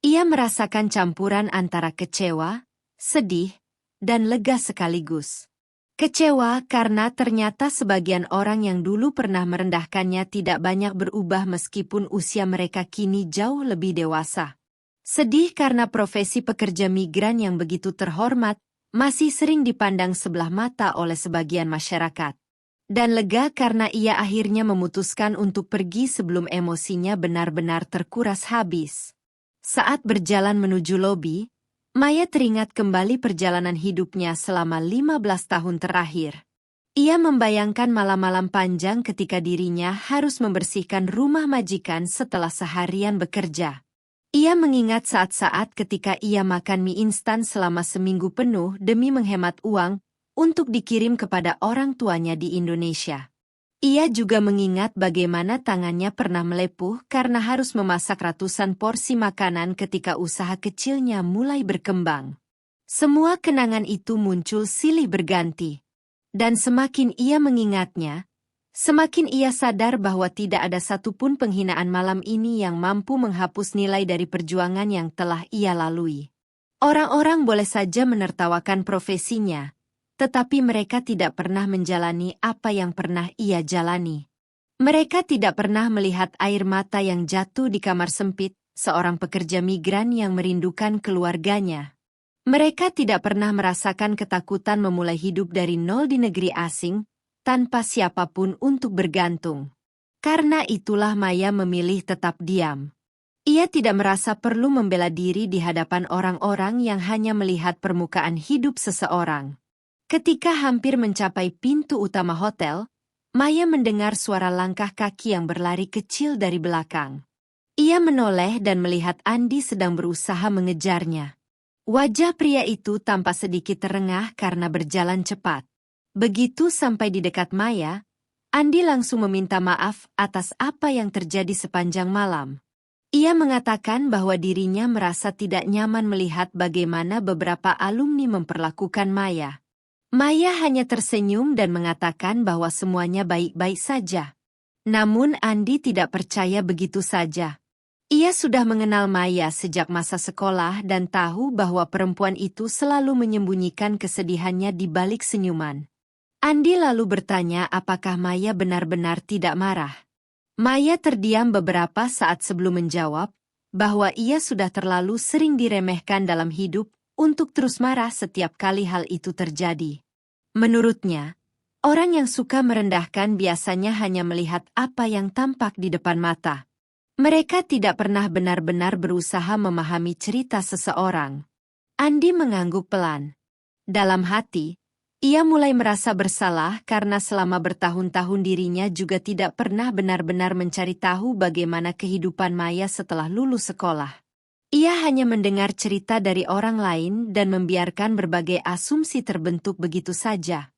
[SPEAKER 1] Ia merasakan campuran antara kecewa, sedih, dan lega sekaligus. Kecewa karena ternyata sebagian orang yang dulu pernah merendahkannya tidak banyak berubah meskipun usia mereka kini jauh lebih dewasa. Sedih karena profesi pekerja migran yang begitu terhormat masih sering dipandang sebelah mata oleh sebagian masyarakat. Dan lega karena ia akhirnya memutuskan untuk pergi sebelum emosinya benar-benar terkuras habis. Saat berjalan menuju lobi, Maya teringat kembali perjalanan hidupnya selama 15 tahun terakhir. Ia membayangkan malam-malam panjang ketika dirinya harus membersihkan rumah majikan setelah seharian bekerja. Ia mengingat saat-saat ketika ia makan mie instan selama seminggu penuh demi menghemat uang untuk dikirim kepada orang tuanya di Indonesia. Ia juga mengingat bagaimana tangannya pernah melepuh karena harus memasak ratusan porsi makanan ketika usaha kecilnya mulai berkembang. Semua kenangan itu muncul silih berganti. Dan semakin ia mengingatnya, semakin ia sadar bahwa tidak ada satupun penghinaan malam ini yang mampu menghapus nilai dari perjuangan yang telah ia lalui. Orang-orang boleh saja menertawakan profesinya, tetapi mereka tidak pernah menjalani apa yang pernah ia jalani. Mereka tidak pernah melihat air mata yang jatuh di kamar sempit seorang pekerja migran yang merindukan keluarganya. Mereka tidak pernah merasakan ketakutan memulai hidup dari nol di negeri asing, tanpa siapapun untuk bergantung. Karena itulah Maya memilih tetap diam. Ia tidak merasa perlu membela diri di hadapan orang-orang yang hanya melihat permukaan hidup seseorang. Ketika hampir mencapai pintu utama hotel, Maya mendengar suara langkah kaki yang berlari kecil dari belakang. Ia menoleh dan melihat Andi sedang berusaha mengejarnya. Wajah pria itu tampak sedikit terengah karena berjalan cepat. Begitu sampai di dekat Maya, Andi langsung meminta maaf atas apa yang terjadi sepanjang malam. Ia mengatakan bahwa dirinya merasa tidak nyaman melihat bagaimana beberapa alumni memperlakukan Maya. Maya hanya tersenyum dan mengatakan bahwa semuanya baik-baik saja. Namun Andi tidak percaya begitu saja. Ia sudah mengenal Maya sejak masa sekolah dan tahu bahwa perempuan itu selalu menyembunyikan kesedihannya di balik senyuman. Andi lalu bertanya apakah Maya benar-benar tidak marah. Maya terdiam beberapa saat sebelum menjawab bahwa ia sudah terlalu sering diremehkan dalam hidup untuk terus marah setiap kali hal itu terjadi. Menurutnya, Orang yang suka merendahkan biasanya hanya melihat apa yang tampak di depan mata. Mereka tidak pernah benar-benar berusaha memahami cerita seseorang. Andi mengangguk pelan. Dalam hati, ia mulai merasa bersalah karena selama bertahun-tahun dirinya juga tidak pernah benar-benar mencari tahu bagaimana kehidupan Maya setelah lulus sekolah. Ia hanya mendengar cerita dari orang lain dan membiarkan berbagai asumsi terbentuk begitu saja.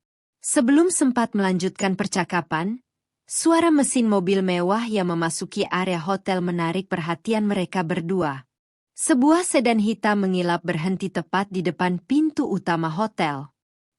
[SPEAKER 1] Sebelum sempat melanjutkan percakapan, suara mesin mobil mewah yang memasuki area hotel menarik perhatian mereka berdua. Sebuah sedan hitam mengilap berhenti tepat di depan pintu utama hotel.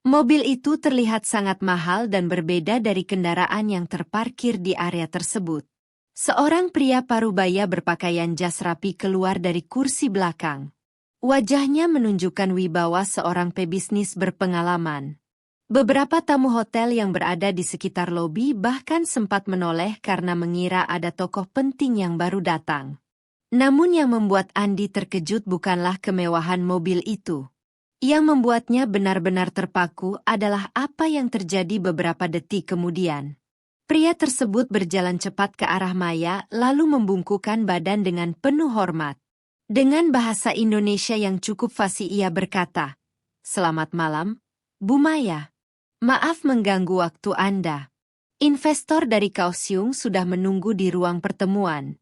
[SPEAKER 1] Mobil itu terlihat sangat mahal dan berbeda dari kendaraan yang terparkir di area tersebut. Seorang pria parubaya berpakaian jas rapi keluar dari kursi belakang. Wajahnya menunjukkan wibawa seorang pebisnis berpengalaman. Beberapa tamu hotel yang berada di sekitar lobi bahkan sempat menoleh karena mengira ada tokoh penting yang baru datang. Namun yang membuat Andi terkejut bukanlah kemewahan mobil itu. Yang membuatnya benar-benar terpaku adalah apa yang terjadi beberapa detik kemudian. Pria tersebut berjalan cepat ke arah Maya lalu membungkukkan badan dengan penuh hormat. Dengan bahasa Indonesia yang cukup fasih ia berkata, "Selamat malam, Bu Maya. Maaf mengganggu waktu Anda. Investor dari Kaohsiung sudah menunggu di ruang pertemuan."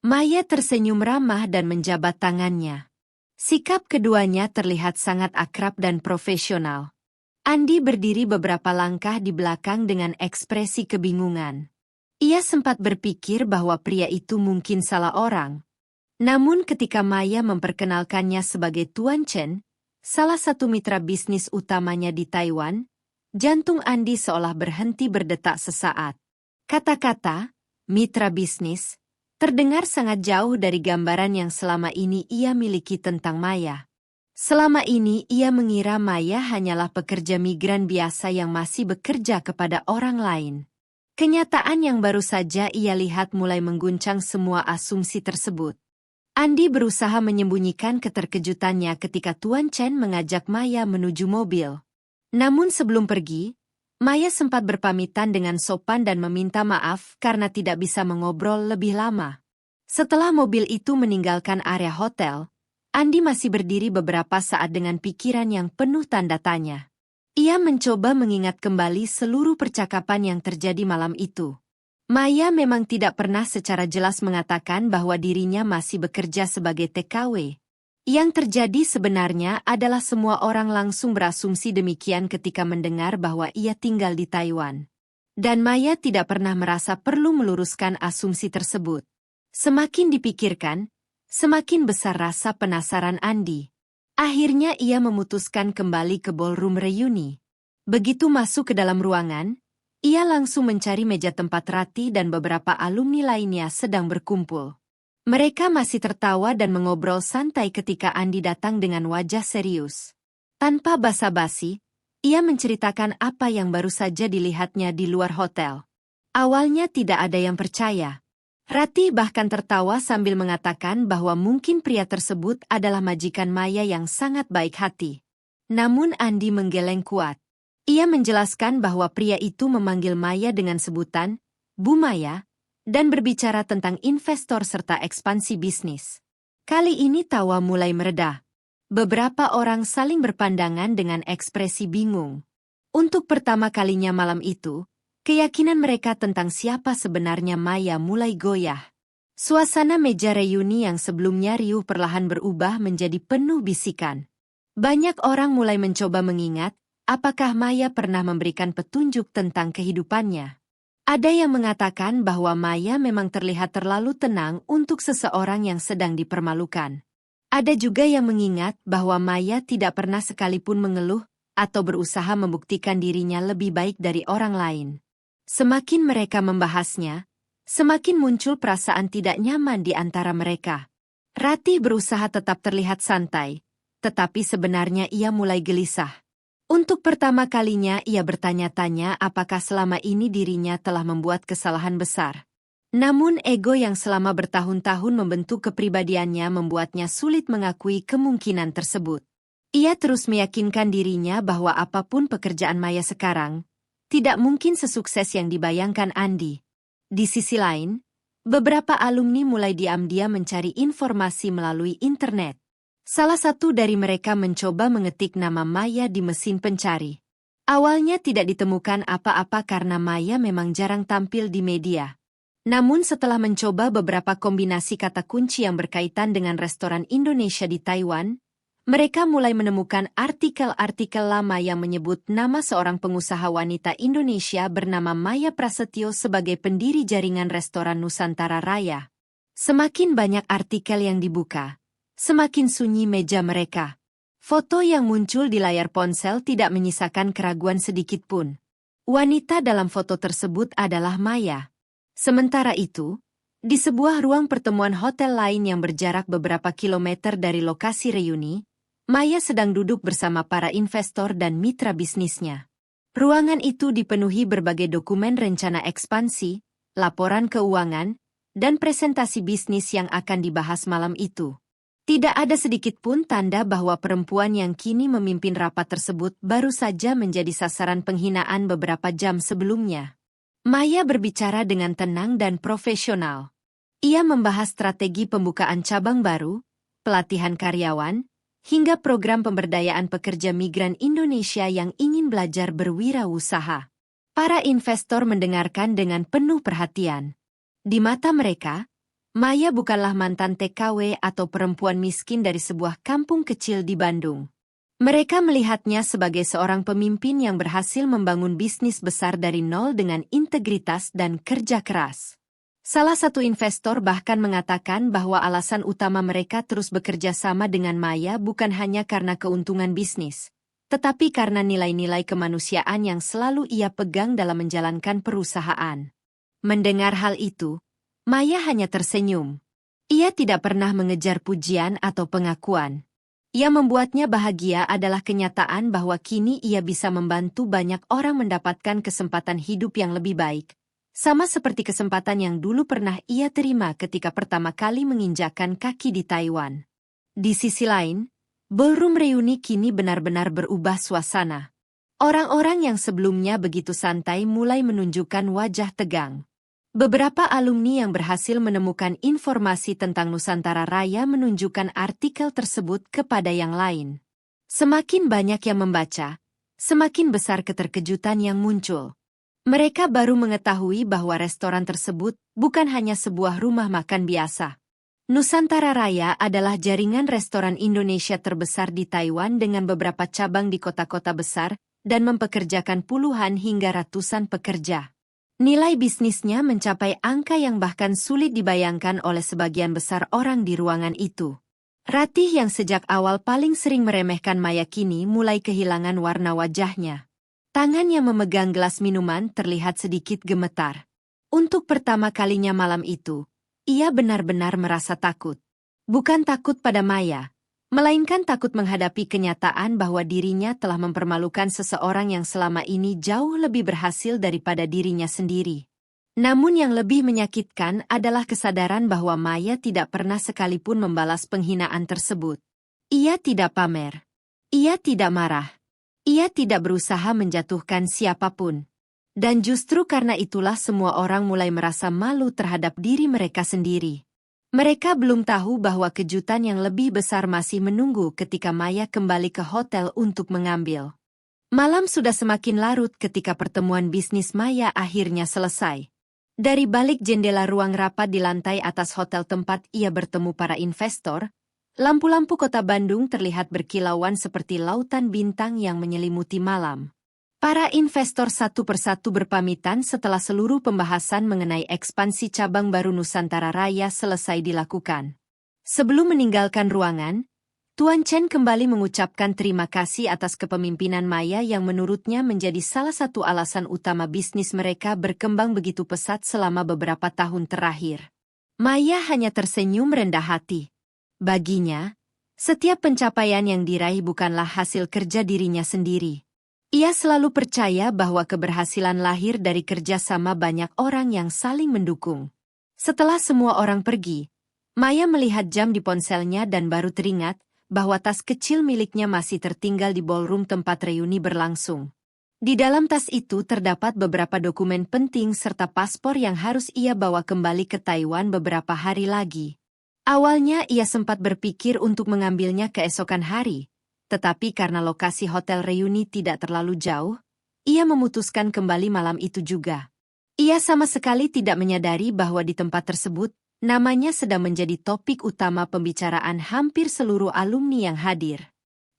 [SPEAKER 1] Maya tersenyum ramah dan menjabat tangannya. Sikap keduanya terlihat sangat akrab dan profesional. Andi berdiri beberapa langkah di belakang dengan ekspresi kebingungan. Ia sempat berpikir bahwa pria itu mungkin salah orang. Namun ketika Maya memperkenalkannya sebagai Tuan Chen, salah satu mitra bisnis utamanya di Taiwan, jantung Andi seolah berhenti berdetak sesaat. Kata-kata, mitra bisnis, terdengar sangat jauh dari gambaran yang selama ini ia miliki tentang Maya. Selama ini ia mengira Maya hanyalah pekerja migran biasa yang masih bekerja kepada orang lain. Kenyataan yang baru saja ia lihat mulai mengguncang semua asumsi tersebut. Andi berusaha menyembunyikan keterkejutannya ketika Tuan Chen mengajak Maya menuju mobil. Namun sebelum pergi, Maya sempat berpamitan dengan sopan dan meminta maaf karena tidak bisa mengobrol lebih lama. Setelah mobil itu meninggalkan area hotel, Andi masih berdiri beberapa saat dengan pikiran yang penuh tanda tanya. Ia mencoba mengingat kembali seluruh percakapan yang terjadi malam itu. Maya memang tidak pernah secara jelas mengatakan bahwa dirinya masih bekerja sebagai TKW. Yang terjadi sebenarnya adalah semua orang langsung berasumsi demikian ketika mendengar bahwa ia tinggal di Taiwan. Dan Maya tidak pernah merasa perlu meluruskan asumsi tersebut. Semakin dipikirkan, semakin besar rasa penasaran Andi. Akhirnya ia memutuskan kembali ke ballroom reuni. Begitu masuk ke dalam ruangan, ia langsung mencari meja tempat Rati dan beberapa alumni lainnya sedang berkumpul. Mereka masih tertawa dan mengobrol santai ketika Andi datang dengan wajah serius. Tanpa basa-basi, ia menceritakan apa yang baru saja dilihatnya di luar hotel. Awalnya tidak ada yang percaya. Rati bahkan tertawa sambil mengatakan bahwa mungkin pria tersebut adalah majikan Maya yang sangat baik hati. Namun Andi menggeleng kuat. Ia menjelaskan bahwa pria itu memanggil Maya dengan sebutan, Bu Maya, dan berbicara tentang investor serta ekspansi bisnis. Kali ini tawa mulai mereda. Beberapa orang saling berpandangan dengan ekspresi bingung. Untuk pertama kalinya malam itu, keyakinan mereka tentang siapa sebenarnya Maya mulai goyah. Suasana meja reuni yang sebelumnya riuh perlahan berubah menjadi penuh bisikan. Banyak orang mulai mencoba mengingat, apakah Maya pernah memberikan petunjuk tentang kehidupannya. Ada yang mengatakan bahwa Maya memang terlihat terlalu tenang untuk seseorang yang sedang dipermalukan. Ada juga yang mengingat bahwa Maya tidak pernah sekalipun mengeluh atau berusaha membuktikan dirinya lebih baik dari orang lain. Semakin mereka membahasnya, semakin muncul perasaan tidak nyaman di antara mereka. Rati berusaha tetap terlihat santai, tetapi sebenarnya ia mulai gelisah. Untuk pertama kalinya ia bertanya-tanya apakah selama ini dirinya telah membuat kesalahan besar. Namun ego yang selama bertahun-tahun membentuk kepribadiannya membuatnya sulit mengakui kemungkinan tersebut. Ia terus meyakinkan dirinya bahwa apapun pekerjaan Maya sekarang, tidak mungkin sesukses yang dibayangkan Andi. Di sisi lain, beberapa alumni mulai diam-diam mencari informasi melalui internet. Salah satu dari mereka mencoba mengetik nama Maya di mesin pencari. Awalnya tidak ditemukan apa-apa karena Maya memang jarang tampil di media. Namun setelah mencoba beberapa kombinasi kata kunci yang berkaitan dengan restoran Indonesia di Taiwan, mereka mulai menemukan artikel-artikel lama yang menyebut nama seorang pengusaha wanita Indonesia bernama Maya Prasetyo sebagai pendiri jaringan restoran Nusantara Raya. Semakin banyak artikel yang dibuka, semakin sunyi meja mereka. Foto yang muncul di layar ponsel tidak menyisakan keraguan sedikit pun. Wanita dalam foto tersebut adalah Maya. Sementara itu, di sebuah ruang pertemuan hotel lain yang berjarak beberapa kilometer dari lokasi reuni, Maya sedang duduk bersama para investor dan mitra bisnisnya. Ruangan itu dipenuhi berbagai dokumen rencana ekspansi, laporan keuangan, dan presentasi bisnis yang akan dibahas malam itu. Tidak ada sedikit pun tanda bahwa perempuan yang kini memimpin rapat tersebut baru saja menjadi sasaran penghinaan beberapa jam sebelumnya. Maya berbicara dengan tenang dan profesional. Ia membahas strategi pembukaan cabang baru, pelatihan karyawan, hingga program pemberdayaan pekerja migran Indonesia yang ingin belajar berwirausaha. Para investor mendengarkan dengan penuh perhatian. Di mata mereka, Maya bukanlah mantan TKW atau perempuan miskin dari sebuah kampung kecil di Bandung. Mereka melihatnya sebagai seorang pemimpin yang berhasil membangun bisnis besar dari nol dengan integritas dan kerja keras. Salah satu investor bahkan mengatakan bahwa alasan utama mereka terus bekerja sama dengan Maya bukan hanya karena keuntungan bisnis, tetapi karena nilai-nilai kemanusiaan yang selalu ia pegang dalam menjalankan perusahaan. Mendengar hal itu, Maya hanya tersenyum. Ia tidak pernah mengejar pujian atau pengakuan. Yang membuatnya bahagia adalah kenyataan bahwa kini ia bisa membantu banyak orang mendapatkan kesempatan hidup yang lebih baik, sama seperti kesempatan yang dulu pernah ia terima ketika pertama kali menginjakkan kaki di Taiwan. Di sisi lain, ballroom reuni kini benar-benar berubah suasana. Orang-orang yang sebelumnya begitu santai mulai menunjukkan wajah tegang. Beberapa alumni yang berhasil menemukan informasi tentang Nusantara Raya menunjukkan artikel tersebut kepada yang lain. Semakin banyak yang membaca, semakin besar keterkejutan yang muncul. Mereka baru mengetahui bahwa restoran tersebut bukan hanya sebuah rumah makan biasa. Nusantara Raya adalah jaringan restoran Indonesia terbesar di Taiwan dengan beberapa cabang di kota-kota besar dan mempekerjakan puluhan hingga ratusan pekerja. Nilai bisnisnya mencapai angka yang bahkan sulit dibayangkan oleh sebagian besar orang di ruangan itu. Ratih yang sejak awal paling sering meremehkan Maya kini mulai kehilangan warna wajahnya. Tangan yang memegang gelas minuman terlihat sedikit gemetar. Untuk pertama kalinya malam itu, ia benar-benar merasa takut. Bukan takut pada Maya, melainkan takut menghadapi kenyataan bahwa dirinya telah mempermalukan seseorang yang selama ini jauh lebih berhasil daripada dirinya sendiri. Namun yang lebih menyakitkan adalah kesadaran bahwa Maya tidak pernah sekalipun membalas penghinaan tersebut. Ia tidak pamer. Ia tidak marah. Ia tidak berusaha menjatuhkan siapapun. Dan justru karena itulah semua orang mulai merasa malu terhadap diri mereka sendiri. Mereka belum tahu bahwa kejutan yang lebih besar masih menunggu ketika Maya kembali ke hotel untuk mengambil. Malam sudah semakin larut ketika pertemuan bisnis Maya akhirnya selesai. Dari balik jendela ruang rapat di lantai atas hotel tempat ia bertemu para investor, lampu-lampu kota Bandung terlihat berkilauan seperti lautan bintang yang menyelimuti malam. Para investor satu persatu berpamitan setelah seluruh pembahasan mengenai ekspansi cabang baru Nusantara Raya selesai dilakukan. Sebelum meninggalkan ruangan, Tuan Chen kembali mengucapkan terima kasih atas kepemimpinan Maya yang menurutnya menjadi salah satu alasan utama bisnis mereka berkembang begitu pesat selama beberapa tahun terakhir. Maya hanya tersenyum rendah hati. Baginya, setiap pencapaian yang diraih bukanlah hasil kerja dirinya sendiri. Ia selalu percaya bahwa keberhasilan lahir dari kerja sama banyak orang yang saling mendukung. Setelah semua orang pergi, Maya melihat jam di ponselnya dan baru teringat bahwa tas kecil miliknya masih tertinggal di ballroom tempat reuni berlangsung. Di dalam tas itu terdapat beberapa dokumen penting serta paspor yang harus ia bawa kembali ke Taiwan beberapa hari lagi. Awalnya ia sempat berpikir untuk mengambilnya keesokan hari, tetapi karena lokasi hotel reuni tidak terlalu jauh, ia memutuskan kembali malam itu juga. Ia sama sekali tidak menyadari bahwa di tempat tersebut, namanya sedang menjadi topik utama pembicaraan hampir seluruh alumni yang hadir.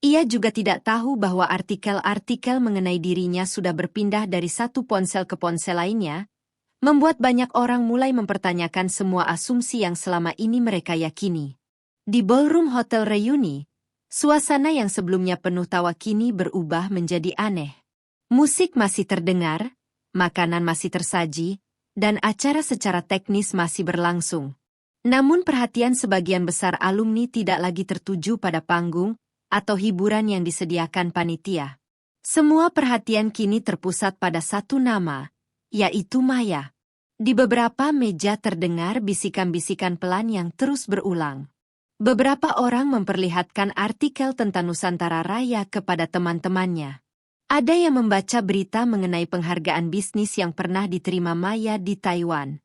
[SPEAKER 1] Ia juga tidak tahu bahwa artikel-artikel mengenai dirinya sudah berpindah dari satu ponsel ke ponsel lainnya, membuat banyak orang mulai mempertanyakan semua asumsi yang selama ini mereka yakini. Di ballroom hotel reuni, suasana yang sebelumnya penuh tawa kini berubah menjadi aneh. Musik masih terdengar, makanan masih tersaji, dan acara secara teknis masih berlangsung. Namun perhatian sebagian besar alumni tidak lagi tertuju pada panggung atau hiburan yang disediakan panitia. Semua perhatian kini terpusat pada satu nama, yaitu Maya. Di beberapa meja terdengar bisikan-bisikan pelan yang terus berulang. Beberapa orang memperlihatkan artikel tentang Nusantara Raya kepada teman-temannya. Ada yang membaca berita mengenai penghargaan bisnis yang pernah diterima Maya di Taiwan.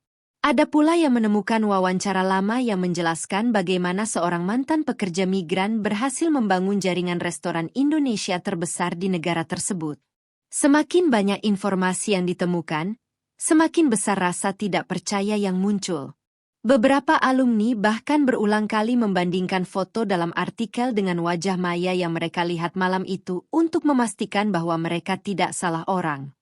[SPEAKER 1] Ada pula yang menemukan wawancara lama yang menjelaskan bagaimana seorang mantan pekerja migran berhasil membangun jaringan restoran Indonesia terbesar di negara tersebut. Semakin banyak informasi yang ditemukan, semakin besar rasa tidak percaya yang muncul. Beberapa alumni bahkan berulang kali membandingkan foto dalam artikel dengan wajah Maya yang mereka lihat malam itu untuk memastikan bahwa mereka tidak salah orang.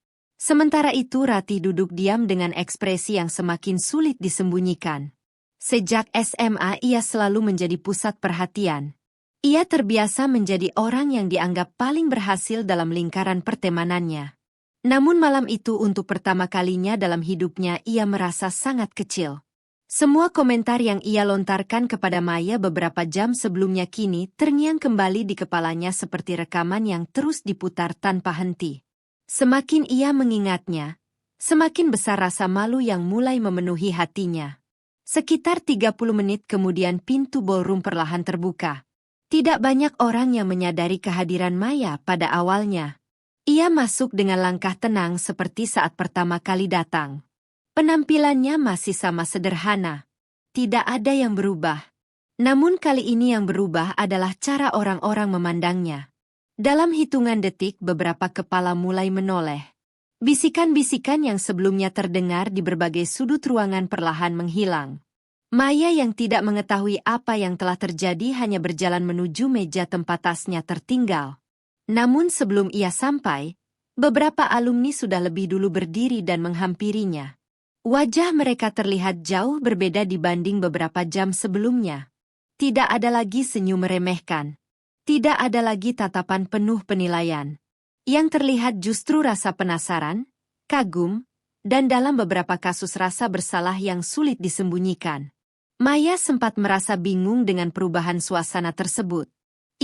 [SPEAKER 1] Sementara itu Ratih duduk diam dengan ekspresi yang semakin sulit disembunyikan. Sejak SMA ia selalu menjadi pusat perhatian. Ia terbiasa menjadi orang yang dianggap paling berhasil dalam lingkaran pertemanannya. Namun malam itu untuk pertama kalinya dalam hidupnya ia merasa sangat kecil. Semua komentar yang ia lontarkan kepada Maya beberapa jam sebelumnya kini terngiang kembali di kepalanya seperti rekaman yang terus diputar tanpa henti. Semakin ia mengingatnya, semakin besar rasa malu yang mulai memenuhi hatinya. Sekitar 30 menit kemudian pintu ballroom perlahan terbuka. Tidak banyak orang yang menyadari kehadiran Maya pada awalnya. Ia masuk dengan langkah tenang seperti saat pertama kali datang. Penampilannya masih sama sederhana. Tidak ada yang berubah. Namun kali ini yang berubah adalah cara orang-orang memandangnya. Dalam hitungan detik beberapa kepala mulai menoleh. Bisikan-bisikan yang sebelumnya terdengar di berbagai sudut ruangan perlahan menghilang. Maya yang tidak mengetahui apa yang telah terjadi hanya berjalan menuju meja tempat tasnya tertinggal. Namun sebelum ia sampai, beberapa alumni sudah lebih dulu berdiri dan menghampirinya. Wajah mereka terlihat jauh berbeda dibanding beberapa jam sebelumnya. Tidak ada lagi senyum meremehkan. Tidak ada lagi tatapan penuh penilaian. Yang terlihat justru rasa penasaran, kagum, dan dalam beberapa kasus rasa bersalah yang sulit disembunyikan. Maya sempat merasa bingung dengan perubahan suasana tersebut.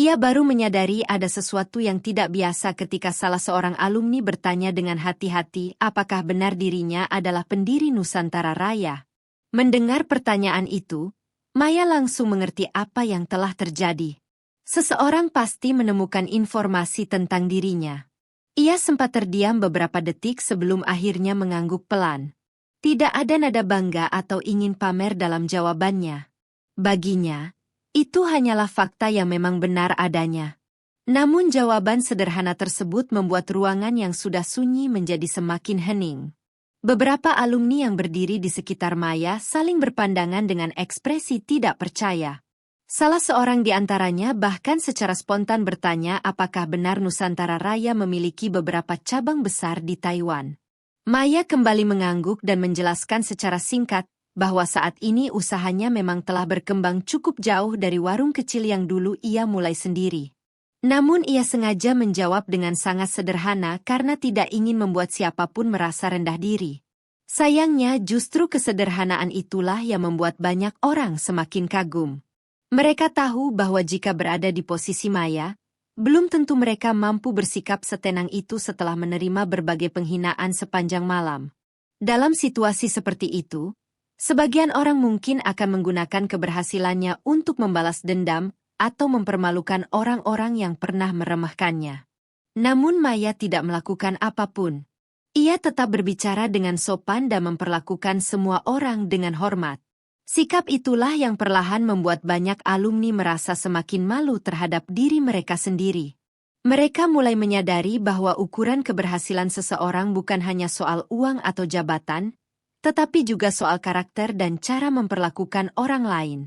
[SPEAKER 1] Ia baru menyadari ada sesuatu yang tidak biasa ketika salah seorang alumni bertanya dengan hati-hati apakah benar dirinya adalah pendiri Nusantara Raya. Mendengar pertanyaan itu, Maya langsung mengerti apa yang telah terjadi. Seseorang pasti menemukan informasi tentang dirinya. Ia sempat terdiam beberapa detik sebelum akhirnya mengangguk pelan. Tidak ada nada bangga atau ingin pamer dalam jawabannya. Baginya, itu hanyalah fakta yang memang benar adanya. Namun jawaban sederhana tersebut membuat ruangan yang sudah sunyi menjadi semakin hening. Beberapa alumni yang berdiri di sekitar Maya saling berpandangan dengan ekspresi tidak percaya. Salah seorang di antaranya bahkan secara spontan bertanya apakah benar Nusantara Raya memiliki beberapa cabang besar di Taiwan. Maya kembali mengangguk dan menjelaskan secara singkat bahwa saat ini usahanya memang telah berkembang cukup jauh dari warung kecil yang dulu ia mulai sendiri. Namun ia sengaja menjawab dengan sangat sederhana karena tidak ingin membuat siapapun merasa rendah diri. Sayangnya justru kesederhanaan itulah yang membuat banyak orang semakin kagum. Mereka tahu bahwa jika berada di posisi Maya, belum tentu mereka mampu bersikap setenang itu setelah menerima berbagai penghinaan sepanjang malam. Dalam situasi seperti itu, sebagian orang mungkin akan menggunakan keberhasilannya untuk membalas dendam atau mempermalukan orang-orang yang pernah meremehkannya. Namun Maya tidak melakukan apapun. Ia tetap berbicara dengan sopan dan memperlakukan semua orang dengan hormat. Sikap itulah yang perlahan membuat banyak alumni merasa semakin malu terhadap diri mereka sendiri. Mereka mulai menyadari bahwa ukuran keberhasilan seseorang bukan hanya soal uang atau jabatan, tetapi juga soal karakter dan cara memperlakukan orang lain.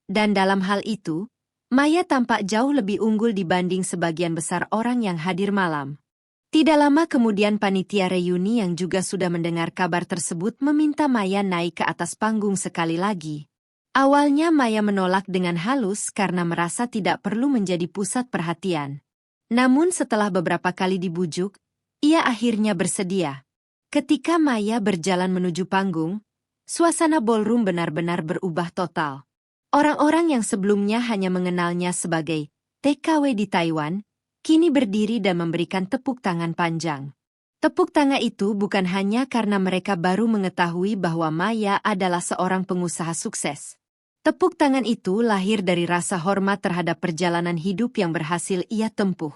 [SPEAKER 1] Dan dalam hal itu, Maya tampak jauh lebih unggul dibanding sebagian besar orang yang hadir malam. Tidak lama kemudian panitia reuni yang juga sudah mendengar kabar tersebut meminta Maya naik ke atas panggung sekali lagi. Awalnya Maya menolak dengan halus karena merasa tidak perlu menjadi pusat perhatian. Namun setelah beberapa kali dibujuk, ia akhirnya bersedia. Ketika Maya berjalan menuju panggung, suasana ballroom benar-benar berubah total. Orang-orang yang sebelumnya hanya mengenalnya sebagai TKW di Taiwan, kini berdiri dan memberikan tepuk tangan panjang. Tepuk tangan itu bukan hanya karena mereka baru mengetahui bahwa Maya adalah seorang pengusaha sukses. Tepuk tangan itu lahir dari rasa hormat terhadap perjalanan hidup yang berhasil ia tempuh.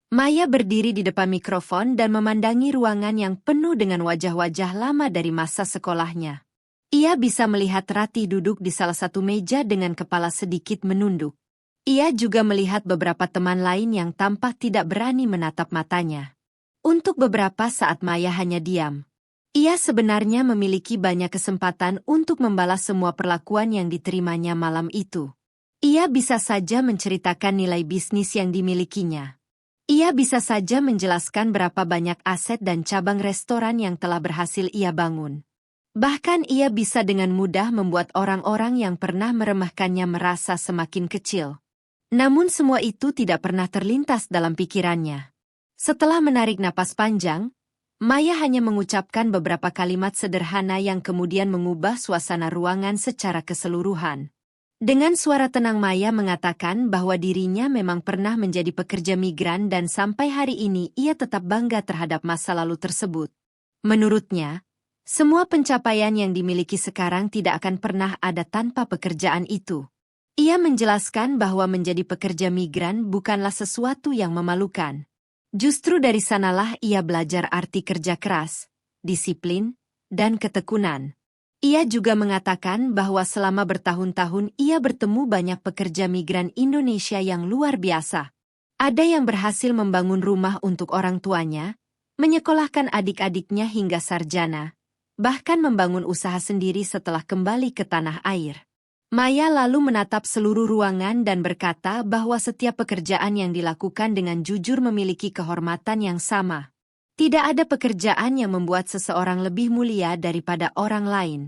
[SPEAKER 1] Maya berdiri di depan mikrofon dan memandangi ruangan yang penuh dengan wajah-wajah lama dari masa sekolahnya. Ia bisa melihat Ratih duduk di salah satu meja dengan kepala sedikit menunduk. Ia juga melihat beberapa teman lain yang tampak tidak berani menatap matanya. Untuk beberapa saat Maya hanya diam. Ia sebenarnya memiliki banyak kesempatan untuk membalas semua perlakuan yang diterimanya malam itu. Ia bisa saja menceritakan nilai bisnis yang dimilikinya. Ia bisa saja menjelaskan berapa banyak aset dan cabang restoran yang telah berhasil ia bangun. Bahkan ia bisa dengan mudah membuat orang-orang yang pernah meremehkannya merasa semakin kecil. Namun semua itu tidak pernah terlintas dalam pikirannya. Setelah menarik napas panjang, Maya hanya mengucapkan beberapa kalimat sederhana yang kemudian mengubah suasana ruangan secara keseluruhan. Dengan suara tenang Maya mengatakan bahwa dirinya memang pernah menjadi pekerja migran dan sampai hari ini ia tetap bangga terhadap masa lalu tersebut. Menurutnya, semua pencapaian yang dimiliki sekarang tidak akan pernah ada tanpa pekerjaan itu. Ia menjelaskan bahwa menjadi pekerja migran bukanlah sesuatu yang memalukan. Justru dari sanalah ia belajar arti kerja keras, disiplin, dan ketekunan. Ia juga mengatakan bahwa selama bertahun-tahun ia bertemu banyak pekerja migran Indonesia yang luar biasa. Ada yang berhasil membangun rumah untuk orang tuanya, menyekolahkan adik-adiknya hingga sarjana, bahkan membangun usaha sendiri setelah kembali ke tanah air. Maya lalu menatap seluruh ruangan dan berkata bahwa setiap pekerjaan yang dilakukan dengan jujur memiliki kehormatan yang sama. Tidak ada pekerjaan yang membuat seseorang lebih mulia daripada orang lain.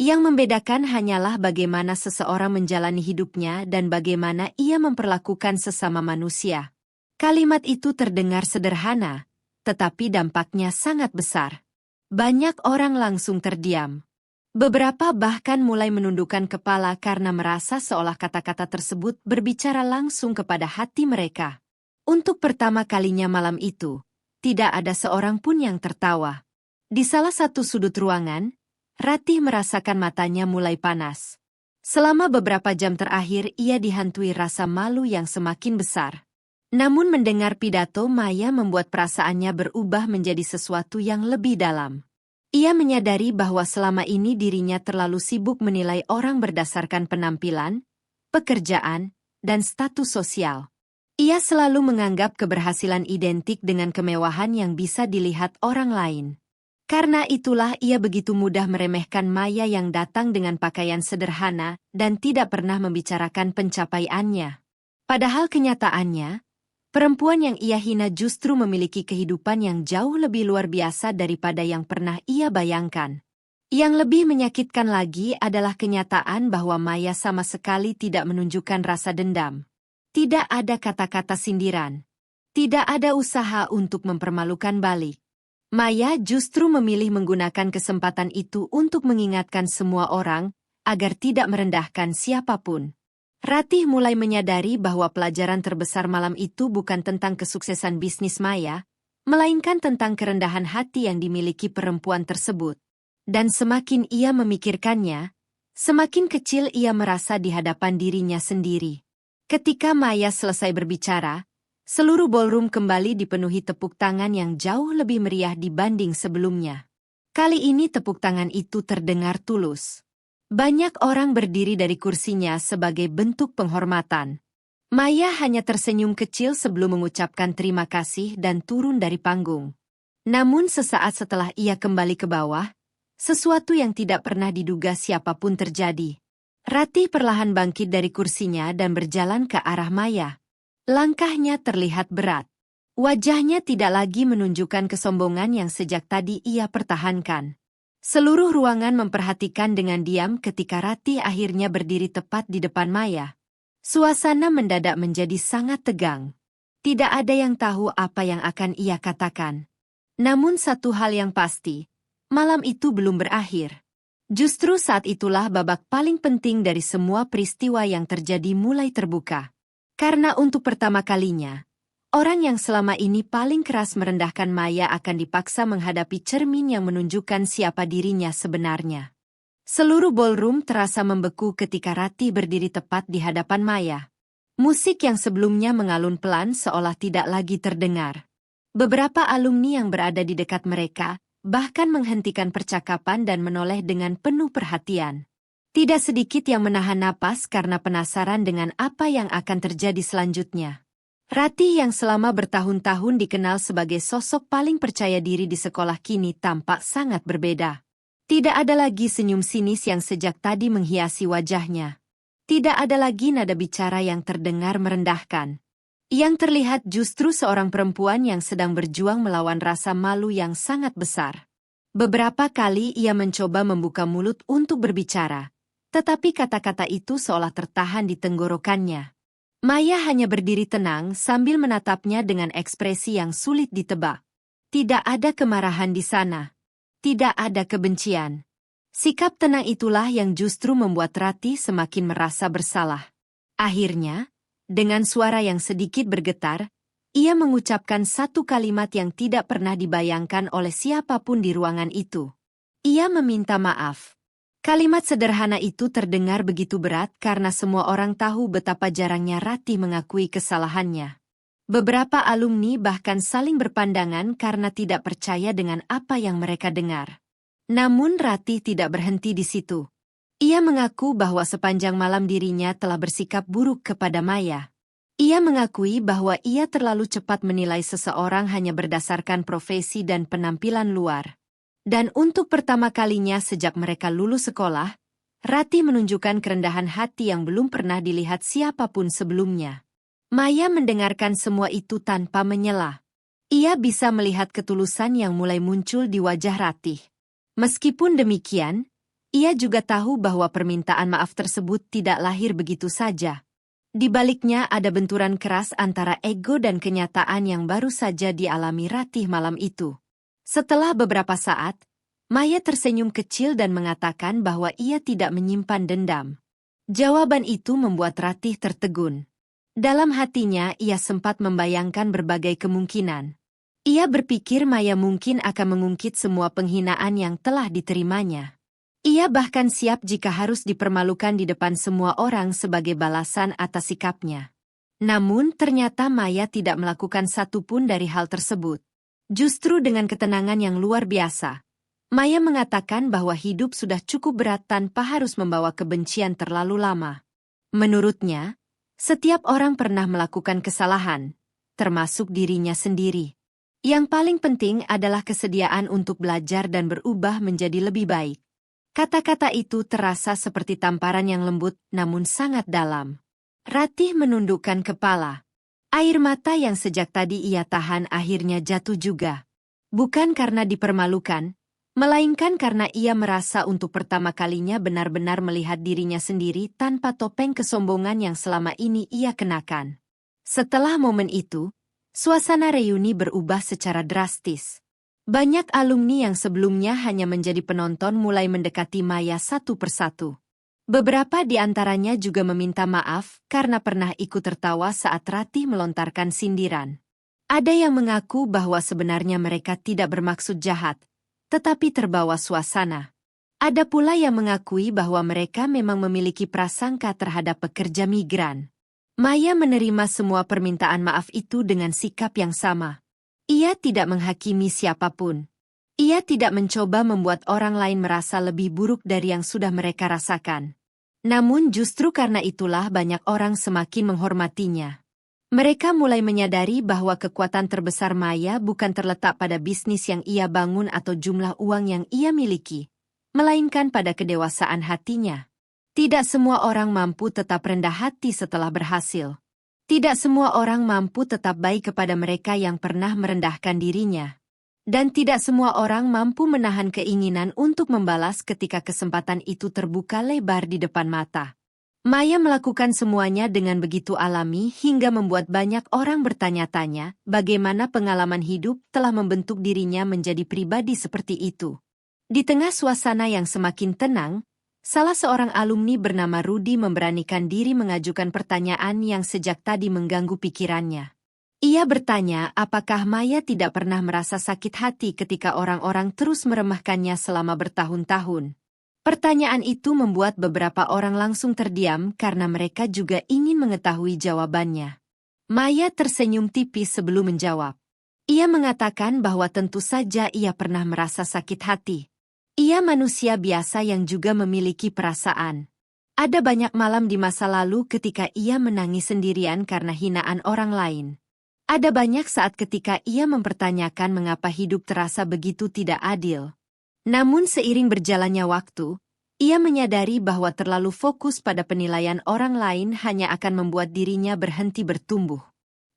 [SPEAKER 1] Yang membedakan hanyalah bagaimana seseorang menjalani hidupnya dan bagaimana ia memperlakukan sesama manusia. Kalimat itu terdengar sederhana, tetapi dampaknya sangat besar. Banyak orang langsung terdiam. Beberapa bahkan mulai menundukkan kepala karena merasa seolah kata-kata tersebut berbicara langsung kepada hati mereka. Untuk pertama kalinya malam itu, tidak ada seorang pun yang tertawa. Di salah satu sudut ruangan, Ratih merasakan matanya mulai panas. Selama beberapa jam terakhir ia dihantui rasa malu yang semakin besar. Namun mendengar pidato Maya membuat perasaannya berubah menjadi sesuatu yang lebih dalam. Ia menyadari bahwa selama ini dirinya terlalu sibuk menilai orang berdasarkan penampilan, pekerjaan, dan status sosial. Ia selalu menganggap keberhasilan identik dengan kemewahan yang bisa dilihat orang lain. Karena itulah ia begitu mudah meremehkan Maya yang datang dengan pakaian sederhana dan tidak pernah membicarakan pencapaiannya. Padahal kenyataannya, perempuan yang ia hina justru memiliki kehidupan yang jauh lebih luar biasa daripada yang pernah ia bayangkan. Yang lebih menyakitkan lagi adalah kenyataan bahwa Maya sama sekali tidak menunjukkan rasa dendam. Tidak ada kata-kata sindiran. Tidak ada usaha untuk mempermalukan balik. Maya justru memilih menggunakan kesempatan itu untuk mengingatkan semua orang agar tidak merendahkan siapapun. Ratih mulai menyadari bahwa pelajaran terbesar malam itu bukan tentang kesuksesan bisnis Maya, melainkan tentang kerendahan hati yang dimiliki perempuan tersebut. Dan semakin ia memikirkannya, semakin kecil ia merasa di hadapan dirinya sendiri. Ketika Maya selesai berbicara, Seluruh ballroom kembali dipenuhi tepuk tangan yang jauh lebih meriah dibanding sebelumnya. Kali ini tepuk tangan itu terdengar tulus. Banyak orang berdiri dari kursinya sebagai bentuk penghormatan. Maya hanya tersenyum kecil sebelum mengucapkan terima kasih dan turun dari panggung. Namun sesaat setelah ia kembali ke bawah, sesuatu yang tidak pernah diduga siapapun terjadi. Ratih perlahan bangkit dari kursinya dan berjalan ke arah Maya. Langkahnya terlihat berat. Wajahnya tidak lagi menunjukkan kesombongan yang sejak tadi ia pertahankan. Seluruh ruangan memperhatikan dengan diam ketika Ratih akhirnya berdiri tepat di depan Maya. Suasana mendadak menjadi sangat tegang. Tidak ada yang tahu apa yang akan ia katakan. Namun satu hal yang pasti, malam itu belum berakhir. Justru saat itulah babak paling penting dari semua peristiwa yang terjadi mulai terbuka. Karena untuk pertama kalinya, orang yang selama ini paling keras merendahkan Maya akan dipaksa menghadapi cermin yang menunjukkan siapa dirinya sebenarnya. Seluruh ballroom terasa membeku ketika Ratih berdiri tepat di hadapan Maya. Musik yang sebelumnya mengalun pelan seolah tidak lagi terdengar. Beberapa alumni yang berada di dekat mereka bahkan menghentikan percakapan dan menoleh dengan penuh perhatian. Tidak sedikit yang menahan napas karena penasaran dengan apa yang akan terjadi selanjutnya. Ratih yang selama bertahun-tahun dikenal sebagai sosok paling percaya diri di sekolah kini tampak sangat berbeda. Tidak ada lagi senyum sinis yang sejak tadi menghiasi wajahnya. Tidak ada lagi nada bicara yang terdengar merendahkan. Yang terlihat justru seorang perempuan yang sedang berjuang melawan rasa malu yang sangat besar. Beberapa kali ia mencoba membuka mulut untuk berbicara, tetapi kata-kata itu seolah tertahan di tenggorokannya. Maya hanya berdiri tenang sambil menatapnya dengan ekspresi yang sulit ditebak. Tidak ada kemarahan di sana. Tidak ada kebencian. Sikap tenang itulah yang justru membuat Ratih semakin merasa bersalah. Akhirnya, dengan suara yang sedikit bergetar, ia mengucapkan satu kalimat yang tidak pernah dibayangkan oleh siapapun di ruangan itu. Ia meminta maaf. Kalimat sederhana itu terdengar begitu berat karena semua orang tahu betapa jarangnya Ratih mengakui kesalahannya. Beberapa alumni bahkan saling berpandangan karena tidak percaya dengan apa yang mereka dengar. Namun Ratih tidak berhenti di situ. Ia mengaku bahwa sepanjang malam dirinya telah bersikap buruk kepada Maya. Ia mengakui bahwa ia terlalu cepat menilai seseorang hanya berdasarkan profesi dan penampilan luar. Dan untuk pertama kalinya sejak mereka lulus sekolah, Ratih menunjukkan kerendahan hati yang belum pernah dilihat siapapun sebelumnya. Maya mendengarkan semua itu tanpa menyela. Ia bisa melihat ketulusan yang mulai muncul di wajah Ratih. Meskipun demikian, ia juga tahu bahwa permintaan maaf tersebut tidak lahir begitu saja. Di baliknya ada benturan keras antara ego dan kenyataan yang baru saja dialami Ratih malam itu. Setelah beberapa saat, Maya tersenyum kecil dan mengatakan bahwa ia tidak menyimpan dendam. Jawaban itu membuat Ratih tertegun. Dalam hatinya ia sempat membayangkan berbagai kemungkinan. Ia berpikir Maya mungkin akan mengungkit semua penghinaan yang telah diterimanya. Ia bahkan siap jika harus dipermalukan di depan semua orang sebagai balasan atas sikapnya. Namun ternyata Maya tidak melakukan satupun dari hal tersebut. Justru dengan ketenangan yang luar biasa, Maya mengatakan bahwa hidup sudah cukup berat tanpa harus membawa kebencian terlalu lama. Menurutnya, setiap orang pernah melakukan kesalahan, termasuk dirinya sendiri. Yang paling penting adalah kesediaan untuk belajar dan berubah menjadi lebih baik. Kata-kata itu terasa seperti tamparan yang lembut namun sangat dalam. Ratih menundukkan kepala. Air mata yang sejak tadi ia tahan akhirnya jatuh juga. Bukan karena dipermalukan, melainkan karena ia merasa untuk pertama kalinya benar-benar melihat dirinya sendiri tanpa topeng kesombongan yang selama ini ia kenakan. Setelah momen itu, suasana reuni berubah secara drastis. Banyak alumni yang sebelumnya hanya menjadi penonton mulai mendekati Maya satu persatu. Beberapa di antaranya juga meminta maaf karena pernah ikut tertawa saat Ratih melontarkan sindiran. Ada yang mengaku bahwa sebenarnya mereka tidak bermaksud jahat, tetapi terbawa suasana. Ada pula yang mengakui bahwa mereka memang memiliki prasangka terhadap pekerja migran. Maya menerima semua permintaan maaf itu dengan sikap yang sama. Ia tidak menghakimi siapapun. Ia tidak mencoba membuat orang lain merasa lebih buruk dari yang sudah mereka rasakan. Namun justru karena itulah banyak orang semakin menghormatinya. Mereka mulai menyadari bahwa kekuatan terbesar Maya bukan terletak pada bisnis yang ia bangun atau jumlah uang yang ia miliki, melainkan pada kedewasaan hatinya. Tidak semua orang mampu tetap rendah hati setelah berhasil. Tidak semua orang mampu tetap baik kepada mereka yang pernah merendahkan dirinya. Dan tidak semua orang mampu menahan keinginan untuk membalas ketika kesempatan itu terbuka lebar di depan mata. Maya melakukan semuanya dengan begitu alami hingga membuat banyak orang bertanya-tanya bagaimana pengalaman hidup telah membentuk dirinya menjadi pribadi seperti itu. Di tengah suasana yang semakin tenang, salah seorang alumni bernama Rudy memberanikan diri mengajukan pertanyaan yang sejak tadi mengganggu pikirannya. Ia bertanya apakah Maya tidak pernah merasa sakit hati ketika orang-orang terus meremehkannya selama bertahun-tahun. Pertanyaan itu membuat beberapa orang langsung terdiam karena mereka juga ingin mengetahui jawabannya. Maya tersenyum tipis sebelum menjawab. Ia mengatakan bahwa tentu saja ia pernah merasa sakit hati. Ia manusia biasa yang juga memiliki perasaan. Ada banyak malam di masa lalu ketika ia menangis sendirian karena hinaan orang lain. Ada banyak saat ketika ia mempertanyakan mengapa hidup terasa begitu tidak adil. Namun seiring berjalannya waktu, ia menyadari bahwa terlalu fokus pada penilaian orang lain hanya akan membuat dirinya berhenti bertumbuh.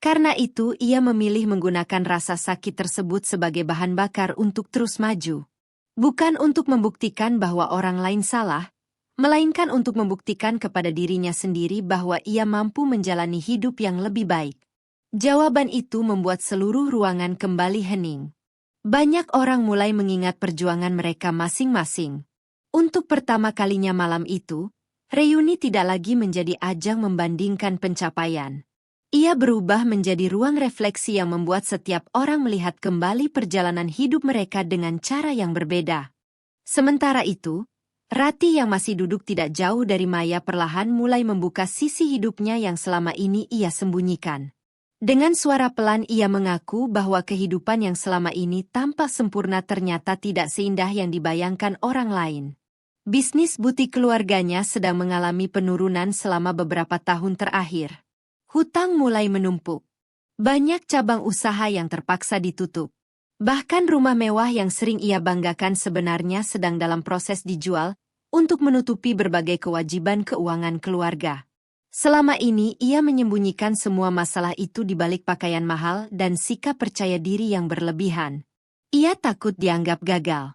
[SPEAKER 1] Karena itu, ia memilih menggunakan rasa sakit tersebut sebagai bahan bakar untuk terus maju. Bukan untuk membuktikan bahwa orang lain salah, melainkan untuk membuktikan kepada dirinya sendiri bahwa ia mampu menjalani hidup yang lebih baik. Jawaban itu membuat seluruh ruangan kembali hening. Banyak orang mulai mengingat perjuangan mereka masing-masing. Untuk pertama kalinya malam itu, reuni tidak lagi menjadi ajang membandingkan pencapaian. Ia berubah menjadi ruang refleksi yang membuat setiap orang melihat kembali perjalanan hidup mereka dengan cara yang berbeda. Sementara itu, Rati yang masih duduk tidak jauh dari Maya perlahan mulai membuka sisi hidupnya yang selama ini ia sembunyikan. Dengan suara pelan ia mengaku bahwa kehidupan yang selama ini tampak sempurna ternyata tidak seindah yang dibayangkan orang lain. Bisnis butik keluarganya sedang mengalami penurunan selama beberapa tahun terakhir. Hutang mulai menumpuk. Banyak cabang usaha yang terpaksa ditutup. Bahkan rumah mewah yang sering ia banggakan sebenarnya sedang dalam proses dijual untuk menutupi berbagai kewajiban keuangan keluarga. Selama ini ia menyembunyikan semua masalah itu di balik pakaian mahal dan sikap percaya diri yang berlebihan. Ia takut dianggap gagal.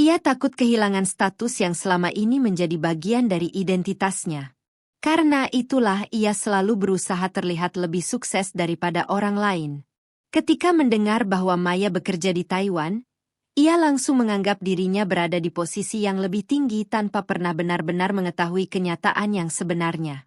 [SPEAKER 1] Ia takut kehilangan status yang selama ini menjadi bagian dari identitasnya. Karena itulah ia selalu berusaha terlihat lebih sukses daripada orang lain. Ketika mendengar bahwa Maya bekerja di Taiwan, ia langsung menganggap dirinya berada di posisi yang lebih tinggi tanpa pernah benar-benar mengetahui kenyataan yang sebenarnya.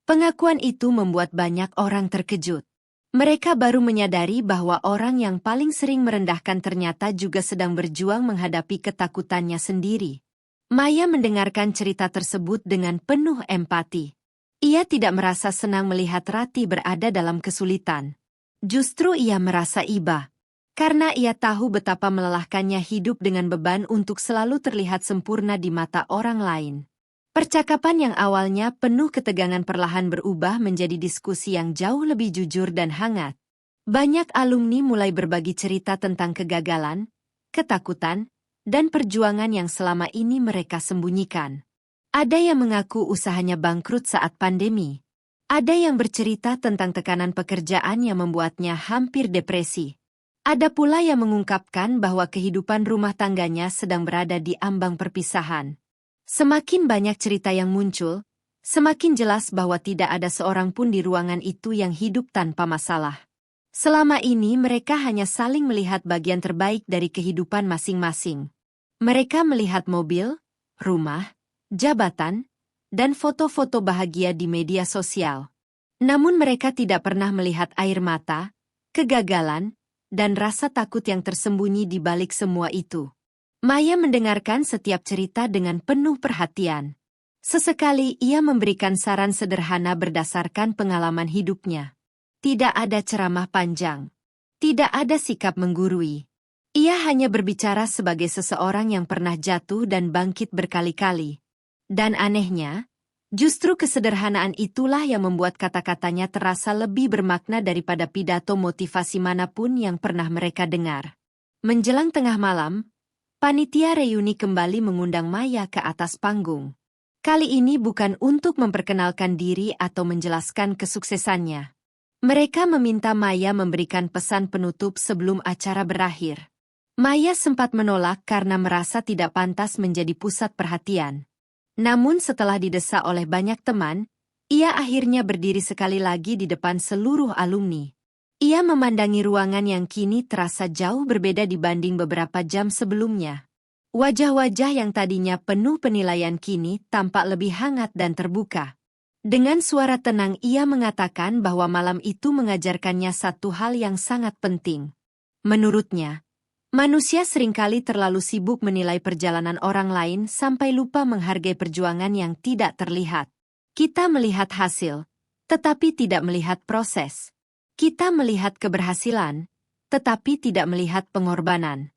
[SPEAKER 1] Pengakuan itu membuat banyak orang terkejut. Mereka baru menyadari bahwa orang yang paling sering merendahkan ternyata juga sedang berjuang menghadapi ketakutannya sendiri. Maya mendengarkan cerita tersebut dengan penuh empati. Ia tidak merasa senang melihat Rati berada dalam kesulitan. Justru ia merasa iba. Karena ia tahu betapa melelahkannya hidup dengan beban untuk selalu terlihat sempurna di mata orang lain. Percakapan yang awalnya penuh ketegangan perlahan berubah menjadi diskusi yang jauh lebih jujur dan hangat. Banyak alumni mulai berbagi cerita tentang kegagalan, ketakutan, dan perjuangan yang selama ini mereka sembunyikan. Ada yang mengaku usahanya bangkrut saat pandemi. Ada yang bercerita tentang tekanan pekerjaan yang membuatnya hampir depresi. Ada pula yang mengungkapkan bahwa kehidupan rumah tangganya sedang berada di ambang perpisahan. Semakin banyak cerita yang muncul, semakin jelas bahwa tidak ada seorang pun di ruangan itu yang hidup tanpa masalah. Selama ini mereka hanya saling melihat bagian terbaik dari kehidupan masing-masing. Mereka melihat mobil, rumah, jabatan, dan foto-foto bahagia di media sosial. Namun mereka tidak pernah melihat air mata, kegagalan, dan rasa takut yang tersembunyi di balik semua itu. Maya mendengarkan setiap cerita dengan penuh perhatian. Sesekali ia memberikan saran sederhana berdasarkan pengalaman hidupnya. Tidak ada ceramah panjang. Tidak ada sikap menggurui. Ia hanya berbicara sebagai seseorang yang pernah jatuh dan bangkit berkali-kali. Dan anehnya, justru kesederhanaan itulah yang membuat kata-katanya terasa lebih bermakna daripada pidato motivasi manapun yang pernah mereka dengar. Menjelang tengah malam, panitia reuni kembali mengundang Maya ke atas panggung. Kali ini bukan untuk memperkenalkan diri atau menjelaskan kesuksesannya. Mereka meminta Maya memberikan pesan penutup sebelum acara berakhir. Maya sempat menolak karena merasa tidak pantas menjadi pusat perhatian. Namun setelah didesak oleh banyak teman, ia akhirnya berdiri sekali lagi di depan seluruh alumni. Ia memandangi ruangan yang kini terasa jauh berbeda dibanding beberapa jam sebelumnya. Wajah-wajah yang tadinya penuh penilaian kini tampak lebih hangat dan terbuka. Dengan suara tenang ia mengatakan bahwa malam itu mengajarkannya satu hal yang sangat penting. Menurutnya, manusia seringkali terlalu sibuk menilai perjalanan orang lain sampai lupa menghargai perjuangan yang tidak terlihat. Kita melihat hasil, tetapi tidak melihat proses. Kita melihat keberhasilan, tetapi tidak melihat pengorbanan.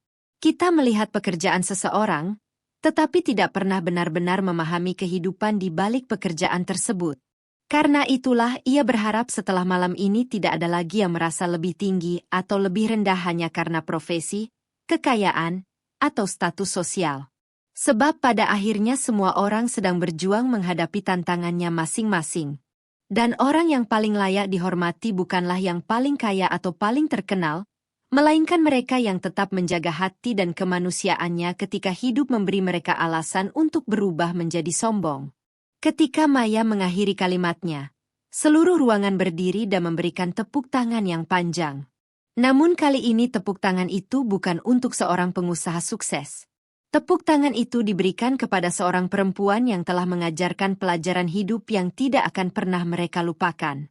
[SPEAKER 1] Kita melihat pekerjaan seseorang, tetapi tidak pernah benar-benar memahami kehidupan di balik pekerjaan tersebut. Karena itulah ia berharap setelah malam ini tidak ada lagi yang merasa lebih tinggi atau lebih rendah hanya karena profesi, kekayaan, atau status sosial. Sebab pada akhirnya semua orang sedang berjuang menghadapi tantangannya masing-masing. Dan orang yang paling layak dihormati bukanlah yang paling kaya atau paling terkenal, melainkan mereka yang tetap menjaga hati dan kemanusiaannya ketika hidup memberi mereka alasan untuk berubah menjadi sombong. Ketika Maya mengakhiri kalimatnya, seluruh ruangan berdiri dan memberikan tepuk tangan yang panjang. Namun kali ini tepuk tangan itu bukan untuk seorang pengusaha sukses. Tepuk tangan itu diberikan kepada seorang perempuan yang telah mengajarkan pelajaran hidup yang tidak akan pernah mereka lupakan.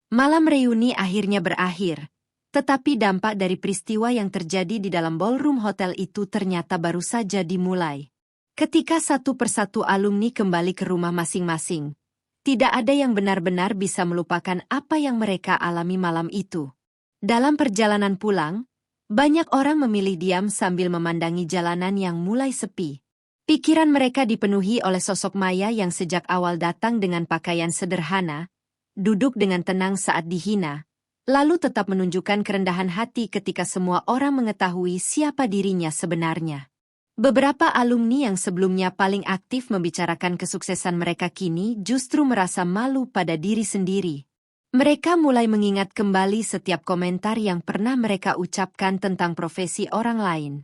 [SPEAKER 1] Malam reuni akhirnya berakhir, tetapi dampak dari peristiwa yang terjadi di dalam ballroom hotel itu ternyata baru saja dimulai. Ketika satu persatu alumni kembali ke rumah masing-masing, tidak ada yang benar-benar bisa melupakan apa yang mereka alami malam itu. Dalam perjalanan pulang, banyak orang memilih diam sambil memandangi jalanan yang mulai sepi. Pikiran mereka dipenuhi oleh sosok Maya yang sejak awal datang dengan pakaian sederhana, duduk dengan tenang saat dihina, lalu tetap menunjukkan kerendahan hati ketika semua orang mengetahui siapa dirinya sebenarnya. Beberapa alumni yang sebelumnya paling aktif membicarakan kesuksesan mereka kini justru merasa malu pada diri sendiri. Mereka mulai mengingat kembali setiap komentar yang pernah mereka ucapkan tentang profesi orang lain.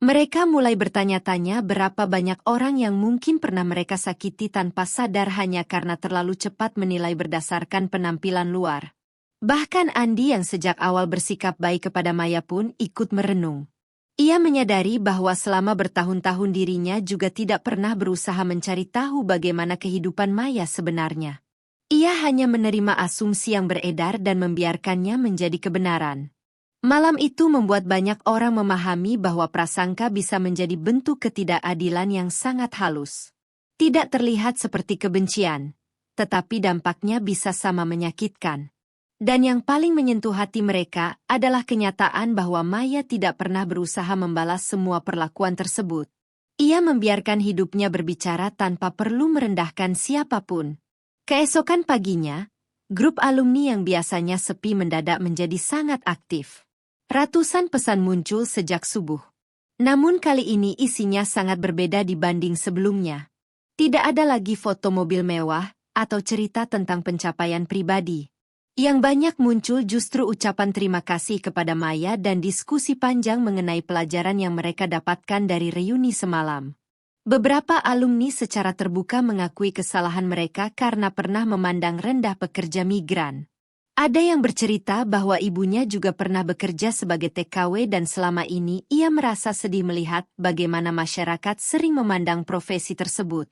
[SPEAKER 1] Mereka mulai bertanya-tanya berapa banyak orang yang mungkin pernah mereka sakiti tanpa sadar hanya karena terlalu cepat menilai berdasarkan penampilan luar. Bahkan Andi yang sejak awal bersikap baik kepada Maya pun ikut merenung. Ia menyadari bahwa selama bertahun-tahun dirinya juga tidak pernah berusaha mencari tahu bagaimana kehidupan Maya sebenarnya. Ia hanya menerima asumsi yang beredar dan membiarkannya menjadi kebenaran. Malam itu membuat banyak orang memahami bahwa prasangka bisa menjadi bentuk ketidakadilan yang sangat halus. Tidak terlihat seperti kebencian, tetapi dampaknya bisa sama menyakitkan. Dan yang paling menyentuh hati mereka adalah kenyataan bahwa Maya tidak pernah berusaha membalas semua perlakuan tersebut. Ia membiarkan hidupnya berbicara tanpa perlu merendahkan siapapun. Keesokan paginya, grup alumni yang biasanya sepi mendadak menjadi sangat aktif. Ratusan pesan muncul sejak subuh. Namun kali ini isinya sangat berbeda dibanding sebelumnya. Tidak ada lagi foto mobil mewah atau cerita tentang pencapaian pribadi. Yang banyak muncul justru ucapan terima kasih kepada Maya dan diskusi panjang mengenai pelajaran yang mereka dapatkan dari reuni semalam. Beberapa alumni secara terbuka mengakui kesalahan mereka karena pernah memandang rendah pekerja migran. Ada yang bercerita bahwa ibunya juga pernah bekerja sebagai TKW dan selama ini ia merasa sedih melihat bagaimana masyarakat sering memandang profesi tersebut.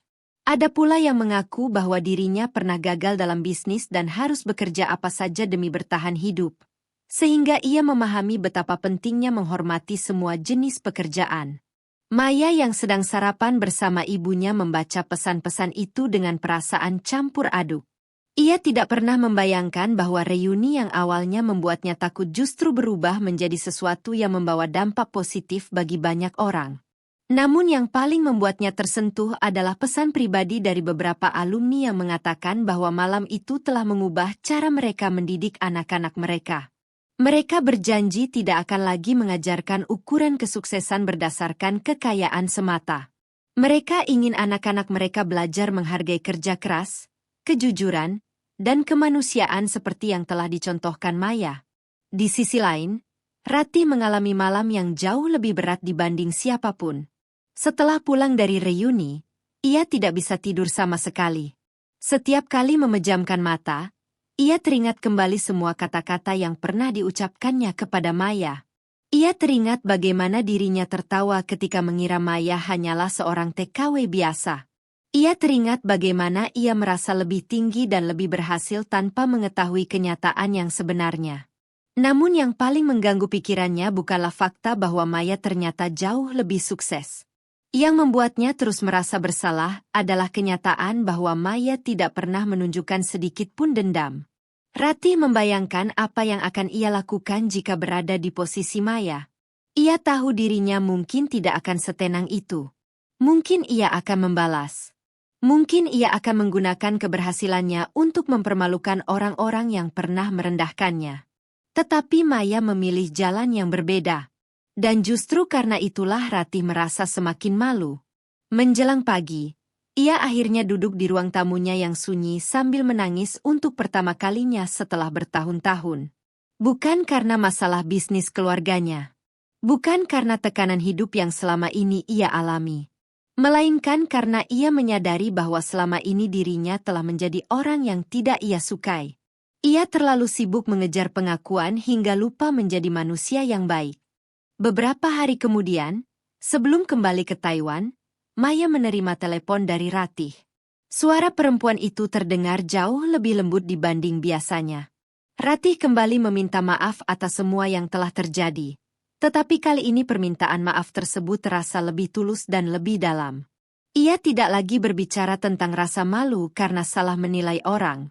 [SPEAKER 1] Ada pula yang mengaku bahwa dirinya pernah gagal dalam bisnis dan harus bekerja apa saja demi bertahan hidup. Sehingga ia memahami betapa pentingnya menghormati semua jenis pekerjaan. Maya yang sedang sarapan bersama ibunya membaca pesan-pesan itu dengan perasaan campur aduk. Ia tidak pernah membayangkan bahwa reuni yang awalnya membuatnya takut justru berubah menjadi sesuatu yang membawa dampak positif bagi banyak orang. Namun yang paling membuatnya tersentuh adalah pesan pribadi dari beberapa alumni yang mengatakan bahwa malam itu telah mengubah cara mereka mendidik anak-anak mereka. Mereka berjanji tidak akan lagi mengajarkan ukuran kesuksesan berdasarkan kekayaan semata. Mereka ingin anak-anak mereka belajar menghargai kerja keras, kejujuran, dan kemanusiaan seperti yang telah dicontohkan Maya. Di sisi lain, Ratih mengalami malam yang jauh lebih berat dibanding siapapun. Setelah pulang dari reuni, ia tidak bisa tidur sama sekali. Setiap kali memejamkan mata, ia teringat kembali semua kata-kata yang pernah diucapkannya kepada Maya. Ia teringat bagaimana dirinya tertawa ketika mengira Maya hanyalah seorang TKW biasa. Ia teringat bagaimana ia merasa lebih tinggi dan lebih berhasil tanpa mengetahui kenyataan yang sebenarnya. Namun yang paling mengganggu pikirannya bukanlah fakta bahwa Maya ternyata jauh lebih sukses. Yang membuatnya terus merasa bersalah adalah kenyataan bahwa Maya tidak pernah menunjukkan sedikit pun dendam. Ratih membayangkan apa yang akan ia lakukan jika berada di posisi Maya. Ia tahu dirinya mungkin tidak akan setenang itu. Mungkin ia akan membalas. Mungkin ia akan menggunakan keberhasilannya untuk mempermalukan orang-orang yang pernah merendahkannya. Tetapi Maya memilih jalan yang berbeda. Dan justru karena itulah Ratih merasa semakin malu. Menjelang pagi, ia akhirnya duduk di ruang tamunya yang sunyi sambil menangis untuk pertama kalinya setelah bertahun-tahun. Bukan karena masalah bisnis keluarganya. Bukan karena tekanan hidup yang selama ini ia alami. Melainkan karena ia menyadari bahwa selama ini dirinya telah menjadi orang yang tidak ia sukai. Ia terlalu sibuk mengejar pengakuan hingga lupa menjadi manusia yang baik. Beberapa hari kemudian, sebelum kembali ke Taiwan, Maya menerima telepon dari Ratih. Suara perempuan itu terdengar jauh lebih lembut dibanding biasanya. Ratih kembali meminta maaf atas semua yang telah terjadi. Tetapi kali ini permintaan maaf tersebut terasa lebih tulus dan lebih dalam. Ia tidak lagi berbicara tentang rasa malu karena salah menilai orang.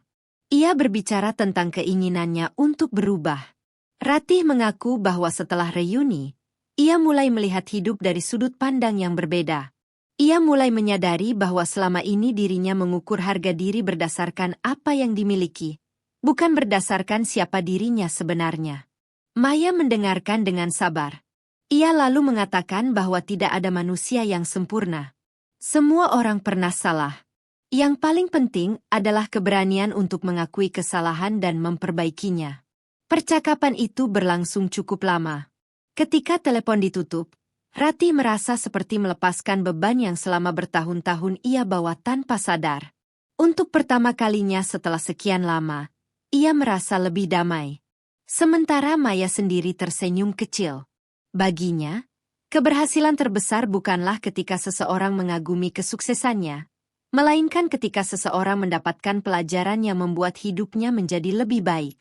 [SPEAKER 1] Ia berbicara tentang keinginannya untuk berubah. Ratih mengaku bahwa setelah reuni, ia mulai melihat hidup dari sudut pandang yang berbeda. Ia mulai menyadari bahwa selama ini dirinya mengukur harga diri berdasarkan apa yang dimiliki, bukan berdasarkan siapa dirinya sebenarnya. Maya mendengarkan dengan sabar. Ia lalu mengatakan bahwa tidak ada manusia yang sempurna. Semua orang pernah salah. Yang paling penting adalah keberanian untuk mengakui kesalahan dan memperbaikinya. Percakapan itu berlangsung cukup lama. Ketika telepon ditutup, Ratih merasa seperti melepaskan beban yang selama bertahun-tahun ia bawa tanpa sadar. Untuk pertama kalinya setelah sekian lama, ia merasa lebih damai. Sementara Maya sendiri tersenyum kecil. Baginya, keberhasilan terbesar bukanlah ketika seseorang mengagumi kesuksesannya, melainkan ketika seseorang mendapatkan pelajaran yang membuat hidupnya menjadi lebih baik.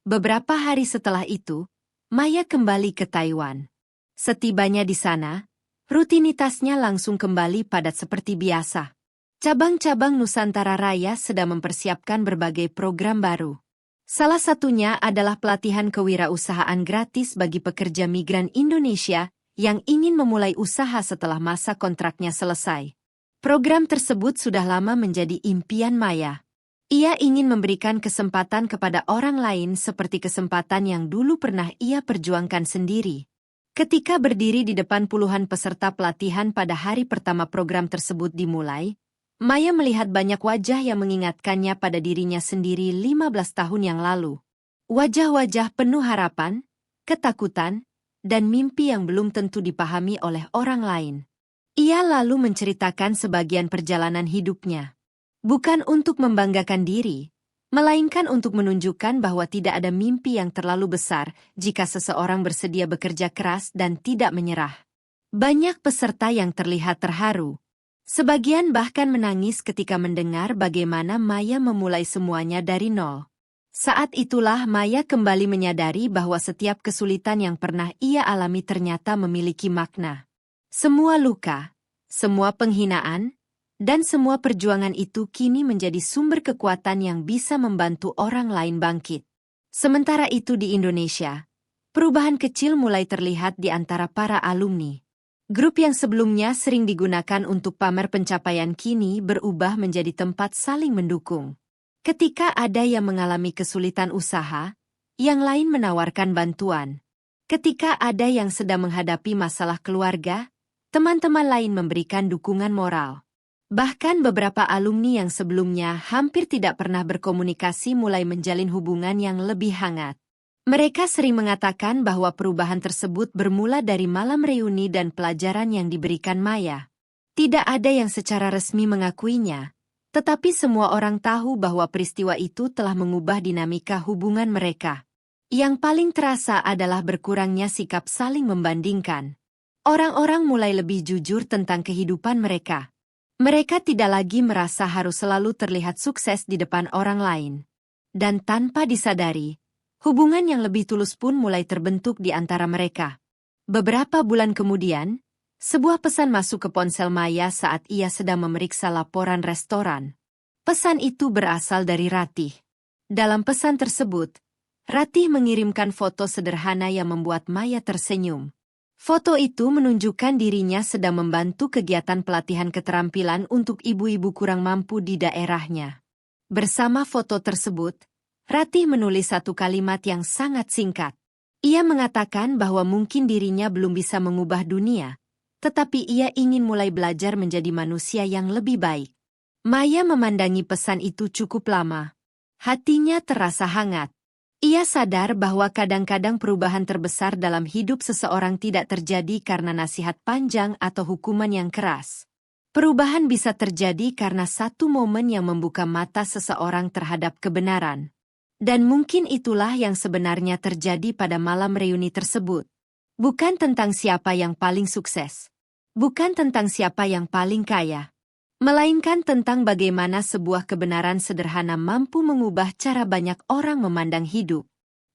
[SPEAKER 1] Beberapa hari setelah itu, Maya kembali ke Taiwan. Setibanya di sana, rutinitasnya langsung kembali padat seperti biasa. Cabang-cabang Nusantara Raya sedang mempersiapkan berbagai program baru. Salah satunya adalah pelatihan kewirausahaan gratis bagi pekerja migran Indonesia yang ingin memulai usaha setelah masa kontraknya selesai. Program tersebut sudah lama menjadi impian Maya. Ia ingin memberikan kesempatan kepada orang lain seperti kesempatan yang dulu pernah ia perjuangkan sendiri. Ketika berdiri di depan puluhan peserta pelatihan pada hari pertama program tersebut dimulai, Maya melihat banyak wajah yang mengingatkannya pada dirinya sendiri 15 tahun yang lalu. Wajah-wajah penuh harapan, ketakutan, dan mimpi yang belum tentu dipahami oleh orang lain. Ia lalu menceritakan sebagian perjalanan hidupnya. Bukan untuk membanggakan diri, melainkan untuk menunjukkan bahwa tidak ada mimpi yang terlalu besar jika seseorang bersedia bekerja keras dan tidak menyerah. Banyak peserta yang terlihat terharu. Sebagian bahkan menangis ketika mendengar bagaimana Maya memulai semuanya dari nol. Saat itulah Maya kembali menyadari bahwa setiap kesulitan yang pernah ia alami ternyata memiliki makna. Semua luka, semua penghinaan, dan semua perjuangan itu kini menjadi sumber kekuatan yang bisa membantu orang lain bangkit. Sementara itu di Indonesia, perubahan kecil mulai terlihat di antara para alumni. Grup yang sebelumnya sering digunakan untuk pamer pencapaian kini berubah menjadi tempat saling mendukung. Ketika ada yang mengalami kesulitan usaha, yang lain menawarkan bantuan. Ketika ada yang sedang menghadapi masalah keluarga, teman-teman lain memberikan dukungan moral. Bahkan beberapa alumni yang sebelumnya hampir tidak pernah berkomunikasi mulai menjalin hubungan yang lebih hangat. Mereka sering mengatakan bahwa perubahan tersebut bermula dari malam reuni dan pelajaran yang diberikan Maya. Tidak ada yang secara resmi mengakuinya, tetapi semua orang tahu bahwa peristiwa itu telah mengubah dinamika hubungan mereka. Yang paling terasa adalah berkurangnya sikap saling membandingkan. Orang-orang mulai lebih jujur tentang kehidupan mereka. Mereka tidak lagi merasa harus selalu terlihat sukses di depan orang lain. Dan tanpa disadari, hubungan yang lebih tulus pun mulai terbentuk di antara mereka. Beberapa bulan kemudian, sebuah pesan masuk ke ponsel Maya saat ia sedang memeriksa laporan restoran. Pesan itu berasal dari Ratih. Dalam pesan tersebut, Ratih mengirimkan foto sederhana yang membuat Maya tersenyum. Foto itu menunjukkan dirinya sedang membantu kegiatan pelatihan keterampilan untuk ibu-ibu kurang mampu di daerahnya. Bersama foto tersebut, Ratih menulis satu kalimat yang sangat singkat. Ia mengatakan bahwa mungkin dirinya belum bisa mengubah dunia, tetapi ia ingin mulai belajar menjadi manusia yang lebih baik. Maya memandangi pesan itu cukup lama. Hatinya terasa hangat. Ia sadar bahwa kadang-kadang perubahan terbesar dalam hidup seseorang tidak terjadi karena nasihat panjang atau hukuman yang keras. Perubahan bisa terjadi karena satu momen yang membuka mata seseorang terhadap kebenaran. Dan mungkin itulah yang sebenarnya terjadi pada malam reuni tersebut. Bukan tentang siapa yang paling sukses. Bukan tentang siapa yang paling kaya. Melainkan tentang bagaimana sebuah kebenaran sederhana mampu mengubah cara banyak orang memandang hidup.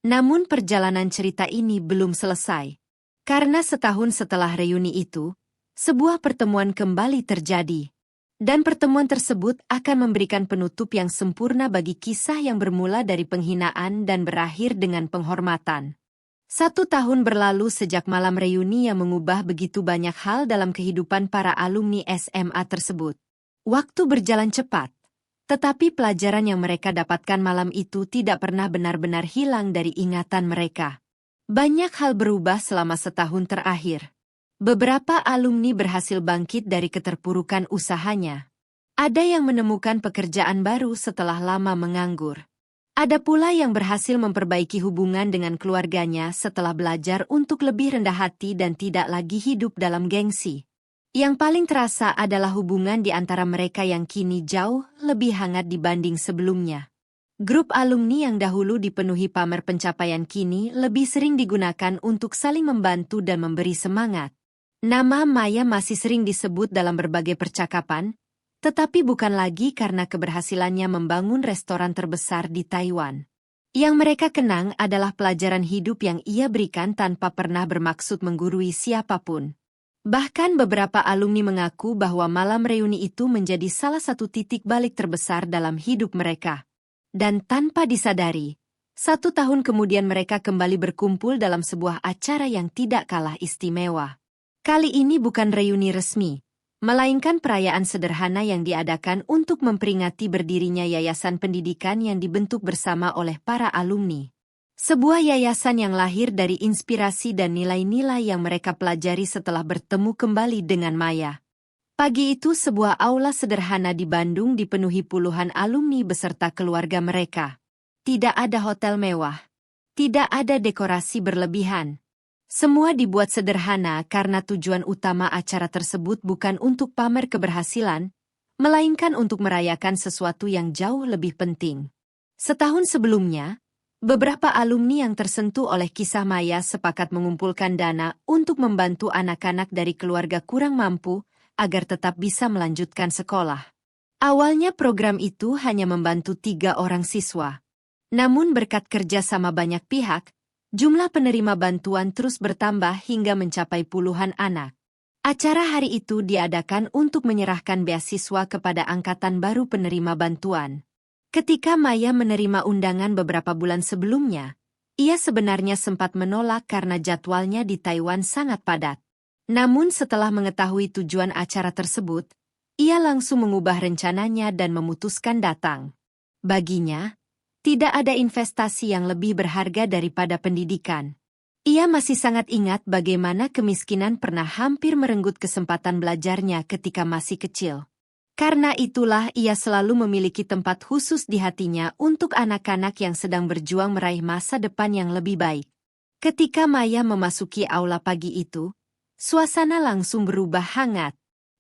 [SPEAKER 1] Namun perjalanan cerita ini belum selesai. Karena setahun setelah reuni itu, sebuah pertemuan kembali terjadi. Dan pertemuan tersebut akan memberikan penutup yang sempurna bagi kisah yang bermula dari penghinaan dan berakhir dengan penghormatan. 1 tahun berlalu sejak malam reuni yang mengubah begitu banyak hal dalam kehidupan para alumni SMA tersebut. Waktu berjalan cepat, tetapi pelajaran yang mereka dapatkan malam itu tidak pernah benar-benar hilang dari ingatan mereka. Banyak hal berubah selama setahun terakhir. Beberapa alumni berhasil bangkit dari keterpurukan usahanya. Ada yang menemukan pekerjaan baru setelah lama menganggur. Ada pula yang berhasil memperbaiki hubungan dengan keluarganya setelah belajar untuk lebih rendah hati dan tidak lagi hidup dalam gengsi. Yang paling terasa adalah hubungan di antara mereka yang kini jauh lebih hangat dibanding sebelumnya. Grup alumni yang dahulu dipenuhi pamer pencapaian kini lebih sering digunakan untuk saling membantu dan memberi semangat. Nama Maya masih sering disebut dalam berbagai percakapan, tetapi bukan lagi karena keberhasilannya membangun restoran terbesar di Taiwan. Yang mereka kenang adalah pelajaran hidup yang ia berikan tanpa pernah bermaksud menggurui siapapun. Bahkan beberapa alumni mengaku bahwa malam reuni itu menjadi salah satu titik balik terbesar dalam hidup mereka. Dan tanpa disadari, 1 tahun kemudian mereka kembali berkumpul dalam sebuah acara yang tidak kalah istimewa. Kali ini bukan reuni resmi, melainkan perayaan sederhana yang diadakan untuk memperingati berdirinya yayasan pendidikan yang dibentuk bersama oleh para alumni. Sebuah yayasan yang lahir dari inspirasi dan nilai-nilai yang mereka pelajari setelah bertemu kembali dengan Maya. Pagi itu sebuah aula sederhana di Bandung dipenuhi puluhan alumni beserta keluarga mereka. Tidak ada hotel mewah. Tidak ada dekorasi berlebihan. Semua dibuat sederhana karena tujuan utama acara tersebut bukan untuk pamer keberhasilan, melainkan untuk merayakan sesuatu yang jauh lebih penting. Setahun sebelumnya, beberapa alumni yang tersentuh oleh kisah Maya sepakat mengumpulkan dana untuk membantu anak-anak dari keluarga kurang mampu agar tetap bisa melanjutkan sekolah. Awalnya program itu hanya membantu 3 orang siswa. Namun berkat kerja sama banyak pihak, jumlah penerima bantuan terus bertambah hingga mencapai puluhan anak. Acara hari itu diadakan untuk menyerahkan beasiswa kepada angkatan baru penerima bantuan. Ketika Maya menerima undangan beberapa bulan sebelumnya, ia sebenarnya sempat menolak karena jadwalnya di Taiwan sangat padat. Namun setelah mengetahui tujuan acara tersebut, ia langsung mengubah rencananya dan memutuskan datang. Baginya, tidak ada investasi yang lebih berharga daripada pendidikan. Ia masih sangat ingat bagaimana kemiskinan pernah hampir merenggut kesempatan belajarnya ketika masih kecil. Karena itulah ia selalu memiliki tempat khusus di hatinya untuk anak-anak yang sedang berjuang meraih masa depan yang lebih baik. Ketika Maya memasuki aula pagi itu, suasana langsung berubah hangat.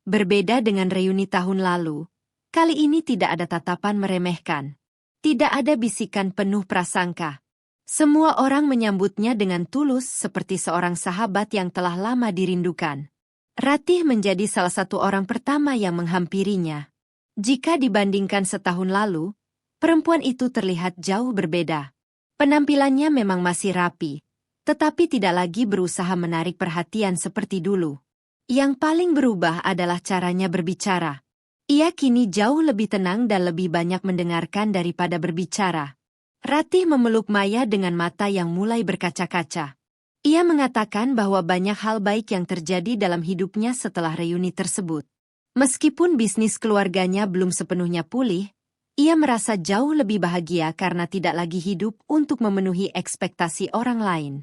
[SPEAKER 1] Berbeda dengan reuni tahun lalu, kali ini tidak ada tatapan meremehkan. Tidak ada bisikan penuh prasangka. Semua orang menyambutnya dengan tulus seperti seorang sahabat yang telah lama dirindukan. Ratih menjadi salah satu orang pertama yang menghampirinya. Jika dibandingkan setahun lalu, perempuan itu terlihat jauh berbeda. Penampilannya memang masih rapi, tetapi tidak lagi berusaha menarik perhatian seperti dulu. Yang paling berubah adalah caranya berbicara. Ia kini jauh lebih tenang dan lebih banyak mendengarkan daripada berbicara. Ratih memeluk Maya dengan mata yang mulai berkaca-kaca. Ia mengatakan bahwa banyak hal baik yang terjadi dalam hidupnya setelah reuni tersebut. Meskipun bisnis keluarganya belum sepenuhnya pulih, ia merasa jauh lebih bahagia karena tidak lagi hidup untuk memenuhi ekspektasi orang lain.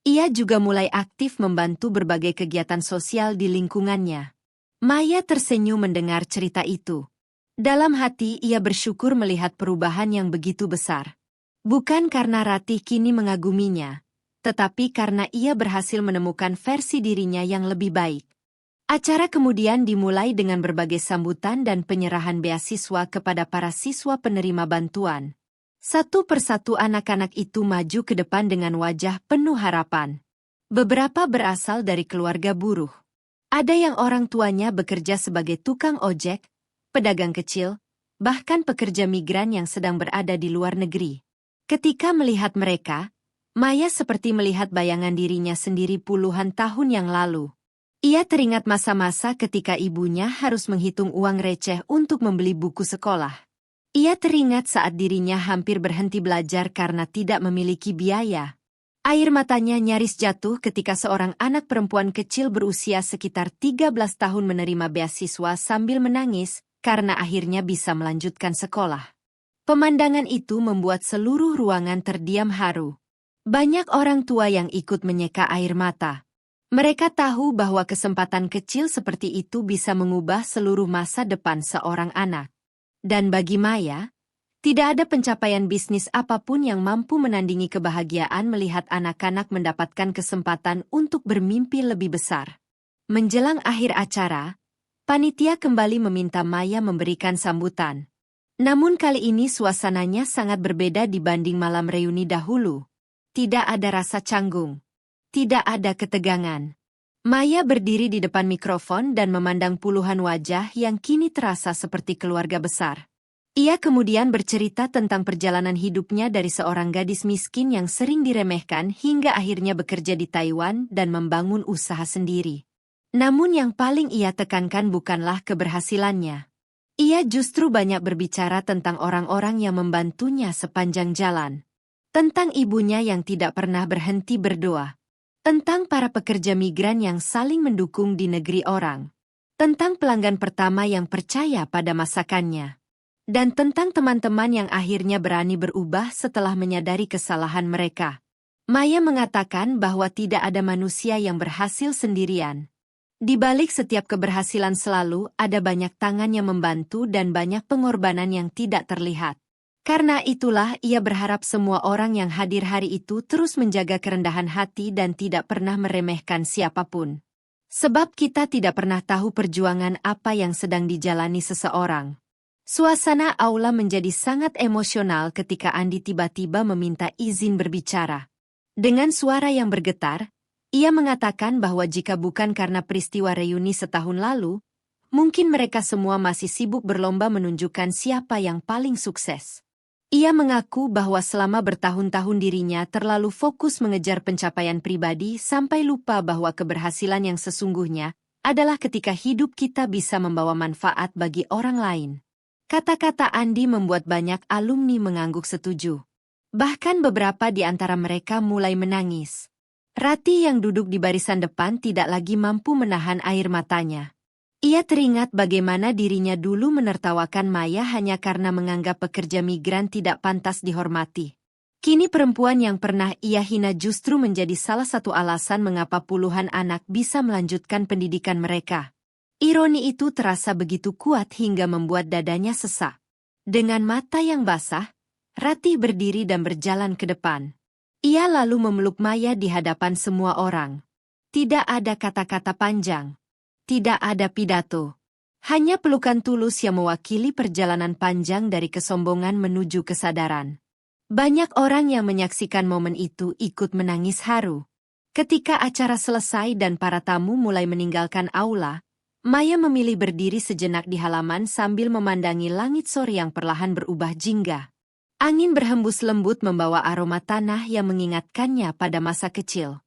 [SPEAKER 1] Ia juga mulai aktif membantu berbagai kegiatan sosial di lingkungannya. Maya tersenyum mendengar cerita itu. Dalam hati ia bersyukur melihat perubahan yang begitu besar. Bukan karena Ratih kini mengaguminya, tetapi karena ia berhasil menemukan versi dirinya yang lebih baik. Acara kemudian dimulai dengan berbagai sambutan dan penyerahan beasiswa kepada para siswa penerima bantuan. Satu persatu anak-anak itu maju ke depan dengan wajah penuh harapan. Beberapa berasal dari keluarga buruh. Ada yang orang tuanya bekerja sebagai tukang ojek, pedagang kecil, bahkan pekerja migran yang sedang berada di luar negeri. Ketika melihat mereka, Maya seperti melihat bayangan dirinya sendiri puluhan tahun yang lalu. Ia teringat masa-masa ketika ibunya harus menghitung uang receh untuk membeli buku sekolah. Ia teringat saat dirinya hampir berhenti belajar karena tidak memiliki biaya. Air matanya nyaris jatuh ketika seorang anak perempuan kecil berusia sekitar 13 tahun menerima beasiswa sambil menangis karena akhirnya bisa melanjutkan sekolah. Pemandangan itu membuat seluruh ruangan terdiam haru. Banyak orang tua yang ikut menyeka air mata. Mereka tahu bahwa kesempatan kecil seperti itu bisa mengubah seluruh masa depan seorang anak. Dan bagi Maya, tidak ada pencapaian bisnis apapun yang mampu menandingi kebahagiaan melihat anak-anak mendapatkan kesempatan untuk bermimpi lebih besar. Menjelang akhir acara, panitia kembali meminta Maya memberikan sambutan. Namun kali ini suasananya sangat berbeda dibanding malam reuni dahulu. Tidak ada rasa canggung. Tidak ada ketegangan. Maya berdiri di depan mikrofon dan memandang puluhan wajah yang kini terasa seperti keluarga besar. Ia kemudian bercerita tentang perjalanan hidupnya dari seorang gadis miskin yang sering diremehkan hingga akhirnya bekerja di Taiwan dan membangun usaha sendiri. Namun yang paling ia tekankan bukanlah keberhasilannya. Ia justru banyak berbicara tentang orang-orang yang membantunya sepanjang jalan. Tentang ibunya yang tidak pernah berhenti berdoa. Tentang para pekerja migran yang saling mendukung di negeri orang. Tentang pelanggan pertama yang percaya pada masakannya. Dan tentang teman-teman yang akhirnya berani berubah setelah menyadari kesalahan mereka. Maya mengatakan bahwa tidak ada manusia yang berhasil sendirian. Di balik setiap keberhasilan selalu ada banyak tangan yang membantu dan banyak pengorbanan yang tidak terlihat. Karena itulah ia berharap semua orang yang hadir hari itu terus menjaga kerendahan hati dan tidak pernah meremehkan siapapun. Sebab kita tidak pernah tahu perjuangan apa yang sedang dijalani seseorang. Suasana aula menjadi sangat emosional ketika Andi tiba-tiba meminta izin berbicara. Dengan suara yang bergetar, ia mengatakan bahwa jika bukan karena peristiwa reuni setahun lalu, mungkin mereka semua masih sibuk berlomba menunjukkan siapa yang paling sukses. Ia mengaku bahwa selama bertahun-tahun dirinya terlalu fokus mengejar pencapaian pribadi sampai lupa bahwa keberhasilan yang sesungguhnya adalah ketika hidup kita bisa membawa manfaat bagi orang lain. Kata-kata Andi membuat banyak alumni mengangguk setuju. Bahkan beberapa di antara mereka mulai menangis. Rati yang duduk di barisan depan tidak lagi mampu menahan air matanya. Ia teringat bagaimana dirinya dulu menertawakan Maya hanya karena menganggap pekerja migran tidak pantas dihormati. Kini perempuan yang pernah ia hina justru menjadi salah satu alasan mengapa puluhan anak bisa melanjutkan pendidikan mereka. Ironi itu terasa begitu kuat hingga membuat dadanya sesak. Dengan mata yang basah, Ratih berdiri dan berjalan ke depan. Ia lalu memeluk Maya di hadapan semua orang. Tidak ada kata-kata panjang. Tidak ada pidato. Hanya pelukan tulus yang mewakili perjalanan panjang dari kesombongan menuju kesadaran. Banyak orang yang menyaksikan momen itu ikut menangis haru. Ketika acara selesai dan para tamu mulai meninggalkan aula, Maya memilih berdiri sejenak di halaman sambil memandangi langit sore yang perlahan berubah jingga. Angin berhembus lembut membawa aroma tanah yang mengingatkannya pada masa kecil.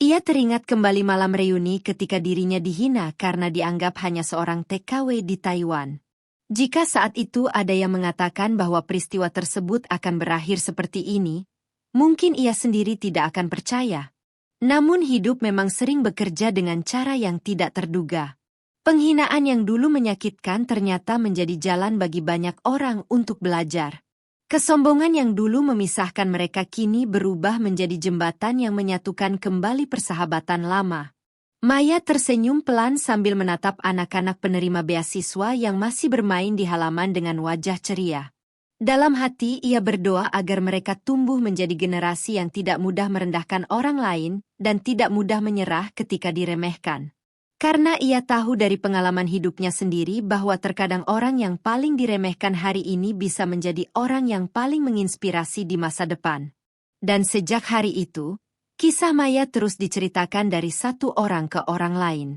[SPEAKER 1] Ia teringat kembali malam reuni ketika dirinya dihina karena dianggap hanya seorang TKW di Taiwan. Jika saat itu ada yang mengatakan bahwa peristiwa tersebut akan berakhir seperti ini, mungkin ia sendiri tidak akan percaya. Namun hidup memang sering bekerja dengan cara yang tidak terduga. Penghinaan yang dulu menyakitkan ternyata menjadi jalan bagi banyak orang untuk belajar. Kesombongan yang dulu memisahkan mereka kini berubah menjadi jembatan yang menyatukan kembali persahabatan lama. Maya tersenyum pelan sambil menatap anak-anak penerima beasiswa yang masih bermain di halaman dengan wajah ceria. Dalam hati ia berdoa agar mereka tumbuh menjadi generasi yang tidak mudah merendahkan orang lain dan tidak mudah menyerah ketika diremehkan. Karena ia tahu dari pengalaman hidupnya sendiri bahwa terkadang orang yang paling diremehkan hari ini bisa menjadi orang yang paling menginspirasi di masa depan. Dan sejak hari itu, kisah Maya terus diceritakan dari satu orang ke orang lain.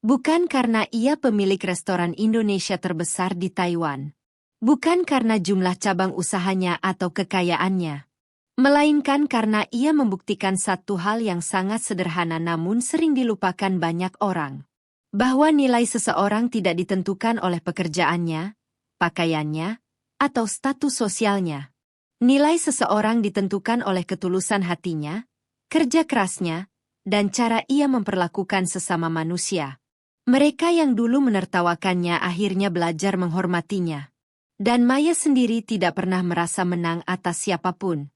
[SPEAKER 1] Bukan karena ia pemilik restoran Indonesia terbesar di Taiwan. Bukan karena jumlah cabang usahanya atau kekayaannya. Melainkan karena ia membuktikan satu hal yang sangat sederhana namun sering dilupakan banyak orang. Bahwa nilai seseorang tidak ditentukan oleh pekerjaannya, pakaiannya, atau status sosialnya. Nilai seseorang ditentukan oleh ketulusan hatinya, kerja kerasnya, dan cara ia memperlakukan sesama manusia. Mereka yang dulu menertawakannya akhirnya belajar menghormatinya. Dan Maya sendiri tidak pernah merasa menang atas siapapun.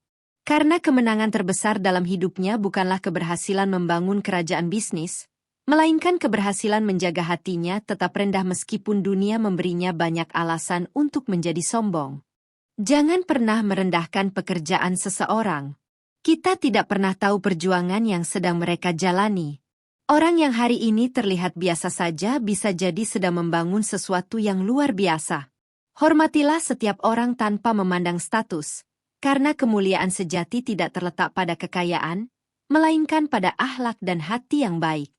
[SPEAKER 1] Karena kemenangan terbesar dalam hidupnya bukanlah keberhasilan membangun kerajaan bisnis, melainkan keberhasilan menjaga hatinya tetap rendah meskipun dunia memberinya banyak alasan untuk menjadi sombong. Jangan pernah merendahkan pekerjaan seseorang. Kita tidak pernah tahu perjuangan yang sedang mereka jalani. Orang yang hari ini terlihat biasa saja bisa jadi sedang membangun sesuatu yang luar biasa. Hormatilah setiap orang tanpa memandang status. Karena kemuliaan sejati tidak terletak pada kekayaan, melainkan pada akhlak dan hati yang baik.